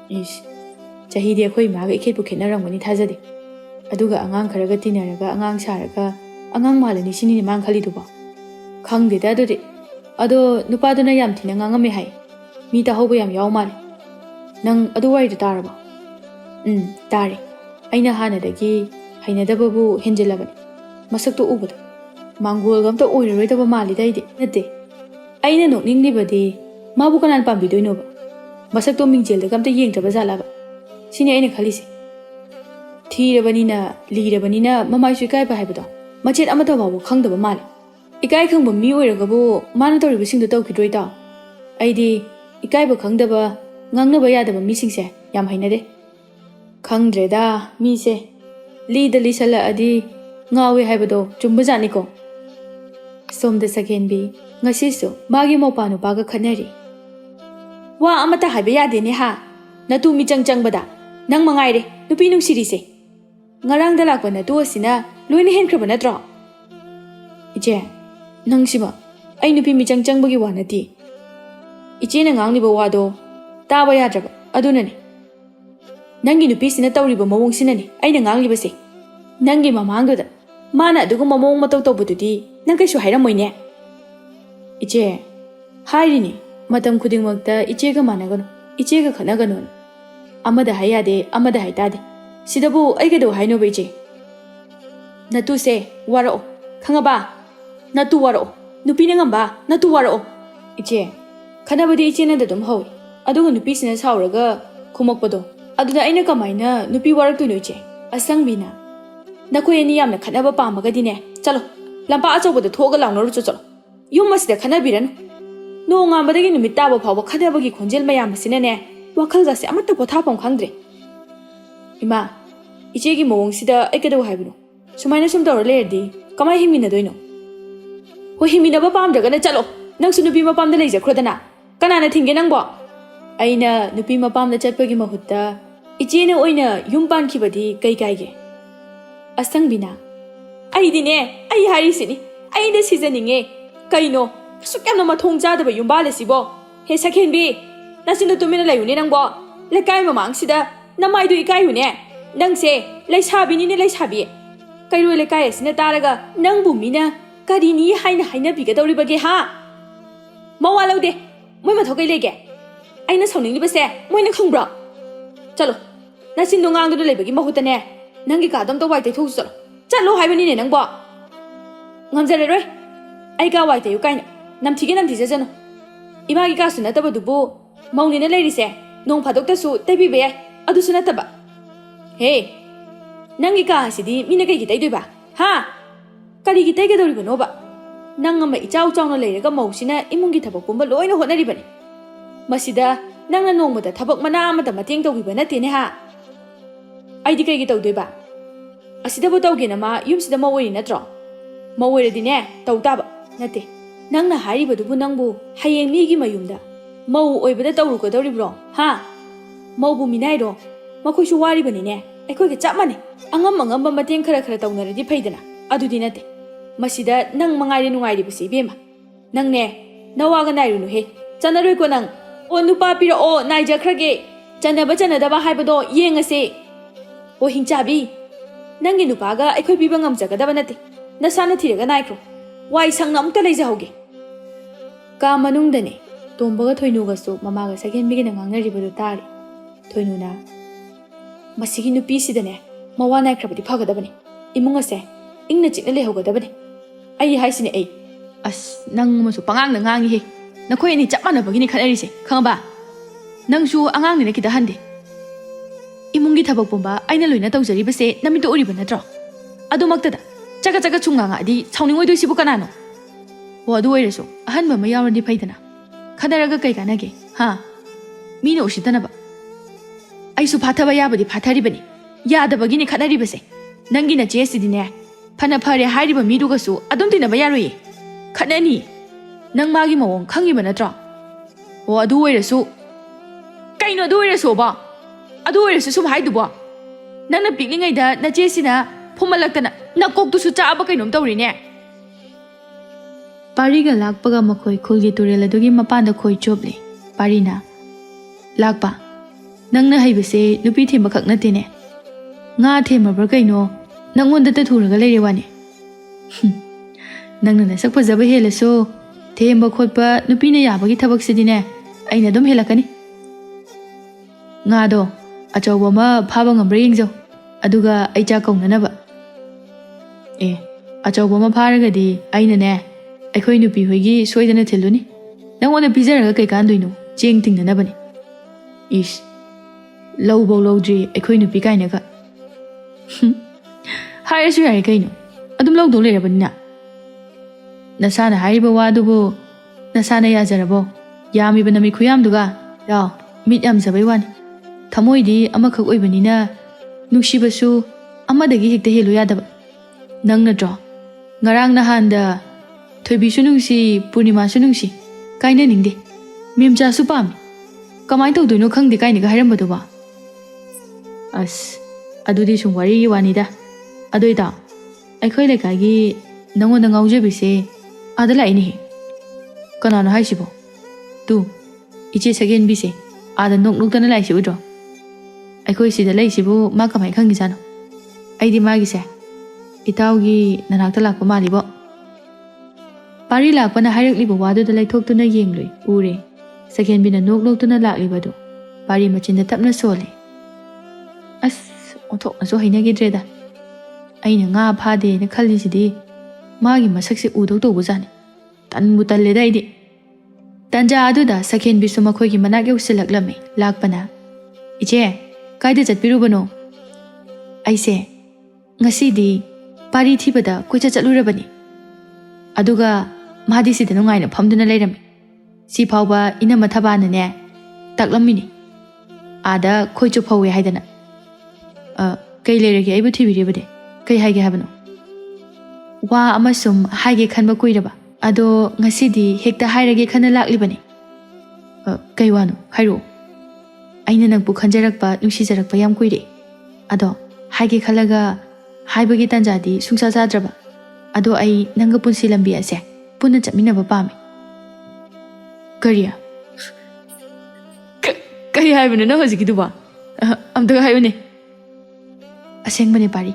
Speaker 1: Is chahidi akhoi maga ikhetbu khetnarangmani thajade. Aduga angang kharaga tinaraga angang saraga angang malani sinini mang khaliduba. Khangdeda adudi. Ado nupaduna yam thina ngangame hai. Mi ta hoba yam yaw male. Nang adu waida taraba. Tare. Aina hanadagi hainadababu henjelabani. Masakto ubada. Mangol gamta oiraroidaba mali daide. Nate. Aina nokninglibadi mabu kanan pambidoinoba. Masakto mingjelda gamta yengtraba zalaba. Sini aina khalise. Thirabanina lirabanina mamaisu ikaiba haibado. Machet amata babu khangdaba male. Ikai khangba mi oiragabu mana tawribasingdo tawkidroi taw. Aidi ikaiba khangdaba ngangnaba yadaba misingse yam hainade. Khangdreda mise lida lisala adi ngawe haibado chumbajani ko. Somda Sakhenbi ngasisu magi mopanu baga khanari. Wa amata haiba yadene ha. Natu mi changbada nang mangaire nupi nungsirise. Ngarangda lakpa natu asina loina henkraba natro. Ije nangsiba ai nupi mi changbagi wa nati. Iche na ngangliba wado taba yadraba adunani. Nangi nupi sina tawriba mawong sinani aina nganglibase. Nangi mamangdoda mana adugu mamawong mataw tawbadudi nang kaisu hairamoine. Iche hairini matam khudingmakta ichega managano ichega khanagano. Amada hayade amada haitade. Sidabu aigado hainoba iche. Natu se warao khangaba. Natu warao nupi nangamba natu warao. Iche khanabadi iche nanda dum hawi. Aduga nupi sina sauraga khumakpado. Aduda aina kamaina nupi waraktuino iche. Asangbina. Nakoi ani yamna khanaba pamagadine. Chalo lampa achobada thoga lawnoro chalo. Yum masida khanabiranu. No ngambadagi numit taba phawa khanabagi khonjel mayam sinane. Wakhalgase amata pothapam khangdre. Ima ichegi mawongsida aikado haibino. Sumaina sum tawra lerdi kamai himina doino. Ho himina ba pamdragana chalo. Nang sunubi mapamda leija khrodana. Kanana thingge nangbo? Aina nupi mapamda chatpagi mahutta ichena oina yum pankhibadi kai kaige. Asangbina. Aidine, ai harisini. Aina sizaninge. Kaino, sukyamna mathong jadaba yumbala sibo. He sakhenbi. Nasinda tumina layune nangbo. Lekai mamangsida namaidu ikayune. Nangse laisabi ni laisabi. Kairo lekai asina taraga nangbu mina karini haina bigadawribage ha. Mawalaude. Moi mathokai lege. Aina sauningibase moina khangbra. Chalo. Nasindu ngangdu leibagi mahutane. Nangi kadam to waite thu chalo. Chalo haibani ne nangbo. Ngamjare roi. Ai ka waite yu kaina. Namthige namthijajano. Imagi ka sunataba dubu maunina leirise. Nong phadokta su taibibe yai. Adu sunataba. Hey. Nangi ka asidi mina kai gitai doiba. Ha. Kari gitai ga doribano ba. Nang ama ichau chawna leiraga mausina imungi thabak pumba loina hotnaribani. Masida nangna nongmada thabak mana amada mateng tawbiba natene ha. Aidi kai gi tawdoiba. Asida bo tawgena ma yumsida mawori natro. Mawori dine tawtaba nate. Nangna hariba dubu nangbu hayeng migi mayumda. Mau oibada tawru ko dawribro. Ha. Maubu minairo. Makoisu waribani ne. Aikoi ga chapmane. Angam mateng khara tawnaradi phaidana. Adudi nate. Masida nang mangairi nungairibasi bema. Nang ne nawaga nairunu he. Chanaroi ko nang o nupa pira o naija khrage. Chanadaba haibado yengase. O hingchabi. Nangi nupaga aikoi piba ngamjagadaba nate. Nasana thiraga naikro. Wai sangna amta leijahauge. Ka manungdane tombaga thoinugasu mamaga sakhenbigi na ngangnaribadu tari. Thoinuna masigi nupisidane mawa naikrabadi phagadabani. Imungase ingna chikna lehogadabani. Ai haisine ai. As nang masu pangang na ngangi he. Nakhoi ni chapmanabagi ni khanarise. Khangba. Nangsu angang ni nakita hande. Imungi thabak pumba aina loina tawjaribase namito uriba natro. Adumaktada chaga chunganga adi chauningoi doisibu kanano. Wa adu oireso ahanba ma yawradi phaidana. Khadaraga kai kanage. Ha. Mina usitanaba. Aisu phathaba yabadi phatharibani. Yadabagi ni khadaribase. Nangi na chesidine. Phana phare hairiba midugasu adum tinaba yaroi. Khanani. Nang magi mawong khangiba natro. Wa adu oireso. Kaino adu oireso ba. Adu oireso sum haiduba. Nangna piklingaida na chesina phumalaktana nakoktusu chaaba kainom tawrine. Pariga lakpaga makhoi khulgi turel adugi mapanda khoi chobli. Parina. Lakpa. Nangna haibase nupi themba khak natene. Nga thema bra kaino nangonda ta thuraga leirewani. Nangna na sakpa jaba helaso themba khotpa nupi na yabagi thabak sidine aina dum helakani. Nga do achawba ma phaba ngamra yengjo aduga aicha kaunanaba. Achawba ma pharagadi aina ne aikoi nupi hoigi soidana thiluni. Nangona pizaraga kai kandoino cheng tingnanabani. Ish. Lowbo lowdri aikoi nupi kainaga. Haisu yari kaino. Adum lowdo leirabanina. Nasana hairiba wadubu nasana yajarabo. Yamiba nami khuyamduga yao mit yamzabai wani. Thamoidi amakak oibanina nungsibasu amadagi hekta helu yadaba. Nang natro. Ngarang nahanda Thoibi sunungsi Purnima sunungsi kaina ningde mimcha supami kamai tawdoino khangde kainaga hairambado ba as adudi sung wari gi wanida adoida aikhoi lekagi nangonda ngaujabise adala ini kanana haisibo tu iche second bise ada nok tana laisi udro aikhoi sida laisibu ma kamai khangi jano aidi magi se itaugi nanakta lakpa malibo Pari lakpana hairikliba waduda laithokhtuna yengloi ure second bina noktuna laklibadu pari machinda tapna sole as onthokna so hainagidreda aina nga phade na khallisidi magi masakse udok to bujani tanbu talleda idi tanja aduda second bisu makhoi gi manak yausilaklame lakpana iche kaida chatpirubano aise ngasidi pari thibada koicha chalurabani aduga Madi si dano ngay na pamduna layrami. Si pauba ina mathabana ne taklamini. Ada koi chup hawe haidana. Kay layragi aibu thibiribade. Kay haige habano. Wa amasum haige khanba kuiraba. Ado ngasidi hekta hairagi khana laklibani. ꯀꯩ ꯋꯥꯅꯣ ꯍꯥꯏꯔꯛꯑꯣ ꯑꯩꯅ ꯅꯪꯕꯨ ꯈꯟꯖꯔꯛꯄ ꯅꯨꯡꯁꯤꯖꯔꯛꯄ ꯌꯥꯝ ꯀꯨꯏꯔꯦ ꯑꯗꯣ ꯍꯥꯏꯒꯦ ꯈꯜꯂꯒ ꯍꯥꯏꯕꯒꯤ ꯇꯥꯟꯖꯥꯗꯤ ꯁꯨꯡꯆꯥ ꯆꯥꯗ꯭ꯔꯕ ꯑꯗꯣ ꯑꯩ ꯅꯪꯒ ꯄꯨꯟꯁꯤ ꯂꯝꯕꯤ ꯑꯁꯦ ꯄꯨꯟꯅ ꯆꯠꯃꯤꯟꯅꯕ ꯄꯥꯝꯃꯤ ꯀꯔꯤ ꯀꯔꯤ ꯍꯥꯏꯕꯅꯣ ꯅꯪ ꯍꯧꯖꯤꯛꯀꯤꯗꯨꯕꯣ ꯑꯝꯇꯒ ꯍꯥꯏꯌꯨꯅꯦ ꯑꯁꯦꯡꯕꯅꯦ ꯄꯥꯔꯤ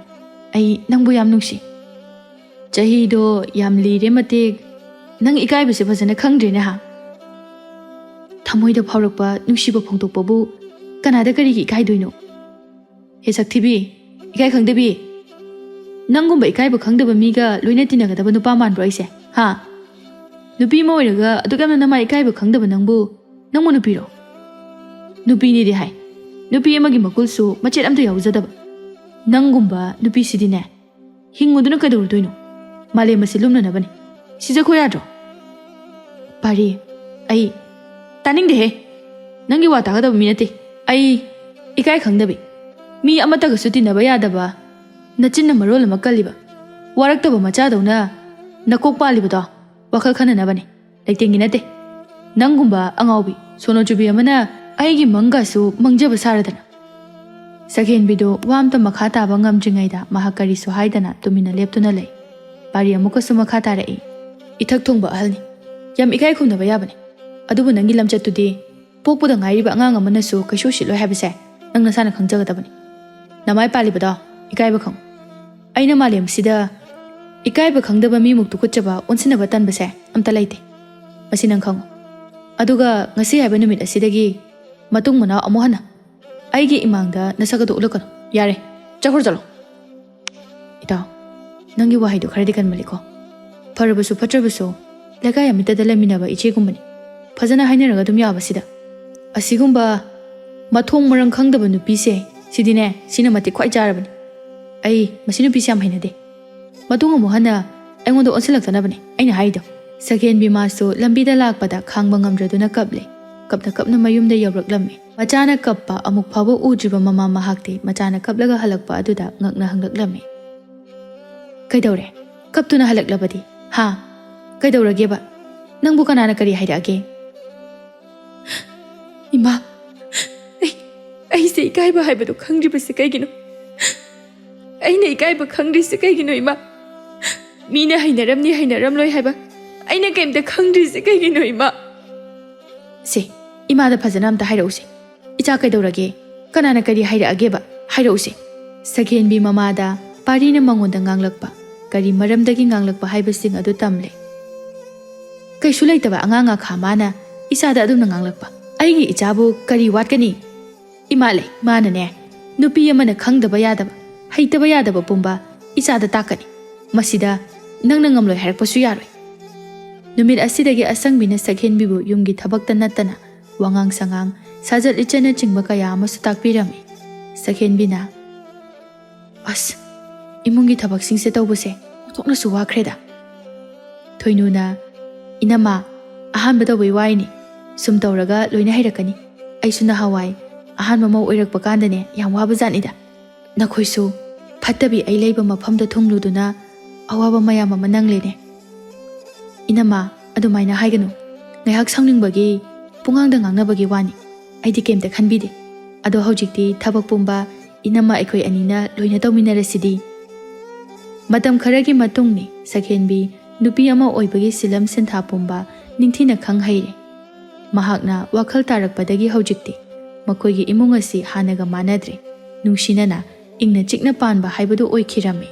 Speaker 1: ꯑꯩ ꯅꯪꯕꯨ ꯌꯥꯝ ꯅꯨꯡꯁꯤ ꯆꯍꯤꯗꯣ ꯌꯥꯝ ꯂꯤꯔꯦ ꯃꯇꯦꯛ ꯅꯪ ꯏꯀꯥꯏꯕꯁꯦ ꯐꯖꯅ ꯈꯪꯗ꯭ꯔꯦꯅꯦ ꯍꯥ ꯊꯃꯣꯏꯗ ꯐꯥꯎꯔꯛꯄ ꯅꯨꯡꯁꯤꯕ ꯐꯣꯡꯗꯣꯛꯄꯕꯨ ꯀꯅꯥꯗ ꯀꯔꯤꯒꯤ ꯏꯀꯥꯏꯗꯣꯏꯅꯣ ꯍꯦ ꯁꯛꯊꯤꯕꯤ ꯏꯀꯥꯏ ꯈꯪꯗꯕꯤ ꯅꯪꯒꯨꯝꯕ ꯏꯀꯥꯏꯕ ꯈꯪꯗꯕ ꯃꯤꯒ ꯂꯣꯏꯅ ꯇꯤꯟꯅꯒꯗꯕ ꯅꯨꯄꯥ ꯃꯥꯟꯕ꯭ꯔꯣ ꯑꯩꯁꯦ ꯍꯥ ꯅꯨꯄꯤ ꯑꯃ ꯑꯣꯏꯔꯒ ꯑꯗꯨꯛ ꯌꯥꯝꯅ ꯅꯃꯥ ꯏꯀꯥꯏꯕ ꯈꯪꯗꯕ ꯅꯪꯕꯨ ꯅꯨꯄꯤꯔꯣ ꯅꯨꯄꯤꯅꯤꯗꯤ ꯍꯥꯏ ꯅꯨꯄꯤ ꯑꯃꯒꯤ ꯃꯒꯨꯜꯁꯨ ꯃꯆꯦꯠ ꯑꯝꯇ ꯌꯥꯎꯖꯗꯕ ꯅꯪꯒꯨꯝꯕ ꯅꯨꯄꯤꯁꯤꯗꯤꯅꯦ ꯍꯤꯡꯉꯨꯗꯨꯅ ꯀꯩꯗꯧꯔꯨꯗꯣꯏꯅꯣ ꯃꯥꯂꯦꯝ ꯑꯁꯤ ꯂꯨꯝꯅꯅꯕꯅꯤ ꯁꯤꯖꯈꯣ ꯌꯥꯗ꯭ꯔꯣ ꯄꯥꯔꯤ ꯑꯩ ꯇꯥꯅꯤꯡꯗꯦꯍꯦ ꯅꯪꯒꯤ ꯋꯥ ꯇꯥꯒꯗꯕ ꯃꯤ ꯅꯠꯇꯦ ꯑꯩ ꯏꯀꯥꯏ ꯈꯪꯗꯕꯤ ꯃꯤ ꯑꯃꯠꯇꯒꯁꯨ ꯇꯤꯟꯅꯕ ꯌꯥꯗꯕ ꯅꯆꯤꯟꯅ ꯃꯔꯣꯜ ꯑꯃ ꯀꯜꯂꯤꯕ ꯋꯥꯔꯛꯇꯕ ꯃꯆꯥꯗꯧꯅ ꯅꯀꯣꯛ ꯄꯥꯜꯂꯤꯕꯗꯣ ꯋꯥꯈꯜ ꯈꯟꯅꯅꯕꯅꯤ ꯂꯩꯇꯦꯡꯒꯤ ꯅꯠꯇꯦ ꯅꯪꯒꯨꯝꯕ ꯑꯉꯥꯎꯕꯤ ꯁꯣꯅꯣꯆꯨꯕꯤ ꯑꯃꯅ ꯑꯩꯒꯤ ꯃꯪꯒꯁꯨ ꯃꯪꯖꯕ ꯁꯥꯔꯗꯅ ꯁꯛꯍꯦꯟꯕꯤꯗꯨ ꯋꯥ ꯑꯝꯇ ꯃꯈꯥ ꯇꯥꯕ ꯉꯝꯗ꯭ꯔꯤꯉꯩꯗ ꯃꯍꯥꯛ ꯀꯔꯤꯁꯨ ꯍꯥꯏꯗꯅ ꯇꯨꯃꯤꯟꯅ ꯂꯦꯞꯇꯨꯅ ꯂꯩ ꯄꯥꯔꯤ ꯑꯃꯨꯛꯀꯁꯨ ꯃꯈꯥ ꯇꯥꯔꯛꯏ ꯏꯊꯛ ꯊꯣꯡꯕ ꯑꯍꯜꯅꯤ ꯌꯥꯝ ꯏꯀꯥꯏ ꯈꯨꯝꯅꯕ ꯌꯥꯕꯅꯤ ꯑꯗꯨꯕꯨ ꯅꯪꯒꯤ ꯂꯝꯆꯠꯇꯨꯗꯤ ꯄꯣꯛꯄꯗ ꯉꯥꯏꯔꯤꯕ ꯑꯉꯥꯡ ꯑꯃꯅꯁꯨ ꯀꯩꯁꯨ ꯎꯁꯤꯠꯂꯣꯏ ꯍꯥꯏꯕꯁꯦ ꯅꯪ ꯅꯁꯥꯅ ꯈꯪꯖꯒꯗꯕꯅꯤ ꯅꯃꯥꯏ ꯄꯥꯜꯂꯤꯕꯗꯣ ꯏꯀꯥꯏꯕ ꯈꯪꯉꯨ ꯑꯩꯅ ꯃꯥꯂꯦꯝꯁꯤꯗ ꯏꯀꯥꯏꯕ ꯈꯪꯗꯕ ꯃꯤꯃꯨꯛ ꯇꯨꯀꯠꯆꯕ ꯑꯣꯟꯁꯤꯟꯅꯕ ꯇꯟꯕꯁꯦ ꯑꯝꯇ ꯂꯩꯇꯦ ꯃꯁꯤ ꯅꯪ ꯈꯪꯉꯨ ꯑꯗꯨꯒ ꯉꯁꯤ ꯍꯥꯏꯕ ꯅꯨꯃꯤꯠ ꯑꯁꯤꯗꯒꯤ ꯃꯇꯨꯡ ꯃꯅꯥꯎ ꯑꯃꯨꯛ ꯍꯟꯅ ꯑꯩꯒꯤ ꯏꯃꯥꯡꯗ ꯅꯁꯛ ꯑꯗꯨ ꯎꯠꯂꯛꯀꯅꯨ ꯌꯥꯔꯦ ꯆꯠꯈ꯭ꯔꯣ ꯆꯠꯂꯣ ꯏꯇꯥꯎ ꯅꯪꯒꯤ ꯋꯥꯍꯩꯗꯣ ꯈꯔꯗꯤ ꯀꯟꯃꯜꯂꯤꯀꯣ ꯐꯔꯕꯁꯨ ꯐꯠꯇ꯭ꯔꯕꯁꯨ ꯂꯩꯀꯥꯏ ꯑꯃꯠꯇꯗ ꯂꯩꯃꯤꯟꯅꯕ ꯏꯆꯦꯒꯨꯝꯕꯅꯤ ꯐꯖꯅ ꯍꯥꯏꯅꯔꯒ ꯑꯗꯨꯝ ꯌꯥꯕꯁꯤꯗ ꯑꯁꯤꯒꯨꯝꯕ ꯃꯊꯣꯡ ꯃꯔꯝ ꯈꯪꯗꯕ ꯅꯨꯄꯤꯁꯦ ꯁꯤꯗꯤꯅꯦ ꯁꯤꯅ ꯃꯇꯤꯛ ꯈ꯭ꯋꯥꯏ ꯆꯥꯔꯕꯅꯤ ꯑꯩ ꯃꯁꯤ ꯅꯨꯄꯤꯁꯦ ꯌꯥꯝ ꯍꯩꯅꯗꯦ ꯃꯇꯨꯡ ꯑꯃꯨꯛ ꯍꯟꯅ ꯑꯩꯉꯣꯟꯗ ꯑꯣꯟꯁꯤꯜꯂꯛꯇꯅꯕꯅꯤ ꯑꯩꯅ ꯍꯥꯏꯔꯤꯗꯣ ꯁꯛꯍꯦꯟꯕꯤ ꯃꯥꯁꯨ ꯂꯝꯕꯤꯗ ꯂꯥꯛꯄꯗ ꯈꯥꯡꯕ ꯉꯝꯗ꯭ꯔꯗꯨꯅ ꯀꯞꯂꯦ ꯀꯞꯅ ꯀꯞꯅ ꯃꯌꯨꯝꯗ ꯌꯧꯔꯛꯂꯝꯃꯤ ꯃꯆꯥꯅ ꯀꯞꯄ ꯑꯃꯨꯛ ꯐꯥꯎꯕ ꯎꯗ꯭ꯔꯤꯕ ꯃꯃꯥ ꯃꯍꯥꯛꯇꯤ ꯃꯆꯥꯅ ꯀꯞꯂꯒ ꯍꯜꯂꯛꯄ ꯑꯗꯨꯗ ꯉꯛꯅ ꯍꯪꯂꯛꯂꯝꯃꯤ ꯀꯩꯗꯧꯔꯦ ꯀꯞꯇꯨꯅ ꯍꯜꯂꯛꯂꯕꯗꯤ ꯍꯥ ꯀꯩꯗꯧꯔꯒꯦꯕ ꯅꯪꯕꯨ ꯀꯅꯥꯅ ꯀꯔꯤ ꯍꯥꯏꯔꯛꯑꯒꯦ ꯏꯃꯥ ꯑꯩꯁꯦ ꯏꯀꯥꯏꯕ ꯍꯥꯏꯕꯗꯨ ꯈꯪꯗ꯭ꯔꯤꯕꯁꯦ ꯀꯩꯒꯤꯅꯣ ꯑꯩꯅ ꯏꯀꯥꯏꯕ ꯈꯪꯗ꯭ꯔꯤꯁꯦ ꯀꯩꯒꯤꯅꯣ ꯏꯃꯥ ꯃꯤꯅ ꯍꯩꯅꯔꯝꯅꯤ ꯍꯩꯅꯔꯝꯂꯣꯏ ꯍꯥꯏꯕ ꯑꯩꯅ ꯀꯩꯝꯇ ꯈꯪꯗ꯭ꯔꯤꯁꯦ ꯀꯩꯒꯤꯅꯣ ꯏꯃꯥ ꯁꯦ ꯏꯃꯥꯗ ꯐꯖꯅ ꯑꯝꯇ ꯍꯥꯏꯔꯛꯎꯁꯦ ꯏꯆꯥ ꯀꯩꯗꯧꯔꯒꯦ ꯀꯅꯥꯅ ꯀꯔꯤ ꯍꯥꯏꯔꯛꯑꯒꯦꯕ ꯍꯥꯏꯔꯛꯎꯁꯦ ꯁꯛꯍꯦꯟꯕꯤ ꯃꯃꯥꯗ ꯄꯥꯔꯤꯅ ꯃꯉꯣꯟꯗ ꯉꯥꯡꯂꯛꯄ ꯀꯔꯤ ꯃꯔꯝꯗꯒꯤ ꯉꯥꯡꯂꯛꯄ ꯍꯥꯏꯕꯁꯤꯡ ꯑꯗꯨ ꯇꯝꯂꯦ ꯀꯩꯁꯨ ꯂꯩꯇꯕ ꯑꯉꯥꯡ ꯑꯈꯥ ꯃꯥꯅ ꯏꯆꯥꯗ ꯑꯗꯨꯝꯅ ꯉꯥꯡꯂꯛꯄ ꯑꯩꯒꯤ ꯏꯆꯥꯕꯨ ꯀꯔꯤ ꯋꯥꯠꯀꯅꯤ ꯏꯃꯥ ꯂꯩ ꯃꯥꯅꯅꯦ ꯅꯨꯄꯤ ꯑꯃꯅ ꯈꯪꯗꯕ ꯌꯥꯗꯕ ꯍꯩꯇꯕ ꯌꯥꯗꯕ ꯄꯨꯝꯕ ꯏꯆꯥꯗ ꯇꯥꯛꯀꯅꯤ ꯃꯁꯤꯗ ꯅꯪꯅ ꯉꯝꯂꯣꯏ ꯍꯥꯏꯔꯛꯄꯁꯨ ꯌꯥꯔꯣꯏ ꯅꯨꯃꯤꯠ ꯑꯁꯤꯗꯒꯤ ꯑꯁꯪꯕꯤꯅ ꯁꯛꯍꯦꯟꯕꯤꯕꯨ ꯌꯨꯝꯒꯤ ꯊꯕꯛꯇ ꯅꯠꯇꯅ ꯋꯥꯉꯥꯡ ꯁꯉꯥꯡ ꯁꯥꯖꯠ ꯂꯤꯆꯠꯅꯆꯤꯡꯕ ꯀꯌꯥ ꯑꯃꯁꯨ ꯇꯥꯛꯄꯤꯔꯝꯃꯤ ꯁꯛꯍꯦꯟꯕꯤꯅ ꯑꯁ ꯏꯃꯨꯡꯒꯤ ꯊꯕꯛꯁꯤꯡꯁꯦ ꯇꯧꯕꯁꯦ ꯑꯣꯟꯊꯣꯛꯅꯁꯨ ꯋꯥꯈ꯭ꯔꯦꯗ ꯊꯣꯏꯅꯨꯅ ꯏꯅꯝꯃ ꯑꯍꯥꯟꯕ ꯇꯧꯕꯩ ꯋꯥꯏꯅꯤ ꯁꯨꯝ ꯇꯧꯔꯒ ꯂꯣꯏꯅ ꯍꯩꯔꯛꯀꯅꯤ ꯑꯩꯁꯨ ꯅꯍꯥꯟꯋꯥꯏ ꯑꯍꯥꯟꯕ ꯃꯧ ꯑꯣꯏꯔꯛꯄ ꯀꯥꯟꯗꯅꯦ ꯌꯥꯝ ꯋꯥꯕ ꯖꯥꯠꯅꯤꯗ ꯅꯈꯣꯏꯁꯨ ꯐꯠꯇꯕꯤ ꯑꯩ ꯂꯩꯕ ꯃꯐꯝꯗ ꯊꯨꯡꯂꯨꯗꯨꯅ ꯑꯋꯥꯕ ꯃꯌꯥꯝ ꯑꯃ ꯅꯪꯂꯦꯅꯦ ꯏꯅꯝꯃ ꯑꯗꯨꯃꯥꯏꯅ ꯍꯥꯏꯒꯅꯨ ꯉꯥꯏꯍꯥꯛ ꯁꯥꯎꯅꯤꯡꯕꯒꯤ ꯄꯨꯡꯉꯥꯡꯗ ꯉꯥꯡꯅꯕꯒꯤ ꯋꯥꯅꯤ ꯑꯩꯗꯤ ꯀꯩꯝꯇ ꯈꯟꯕꯤꯗꯦ ꯑꯗꯣ ꯍꯧꯖꯤꯛꯇꯤ ꯊꯕꯛ ꯄꯨꯝꯕ ꯏꯅꯝꯃ ꯑꯩꯈꯣꯏ ꯑꯅꯤꯅ ꯂꯣꯏꯅ ꯇꯧꯃꯤꯟꯅꯔꯁꯤꯗꯤ ꯃꯇꯝ ꯈꯔꯒꯤ ꯃꯇꯨꯡꯅꯤ ꯁꯛꯍꯦꯟꯕꯤ ꯅꯨꯄꯤ ꯑꯃ ꯑꯣꯏꯕꯒꯤ ꯁꯤꯂꯝ ꯁꯤꯟꯊꯥ ꯄꯨꯝꯕ ꯅꯤꯡꯊꯤꯅ ꯈꯪ ꯍꯩꯔꯦ ꯃꯍꯥꯛꯅ ꯋꯥꯈꯜ ꯇꯥꯔꯛꯄꯗꯒꯤ ꯍꯧꯖꯤꯛꯇꯤ ꯃꯈꯣꯏꯒꯤ ꯏꯃꯨꯡ ꯑꯁꯤ ꯍꯥꯟꯅꯒ ꯃꯥꯟꯅꯗ꯭ꯔꯦ ꯅꯨꯡꯁꯤꯅꯅ ꯏꯪꯅ ꯆꯤꯛꯅ ꯄꯥꯟꯕ ꯍꯥꯏꯕꯗꯨ ꯑꯣꯏꯈꯤꯔꯝꯃꯤ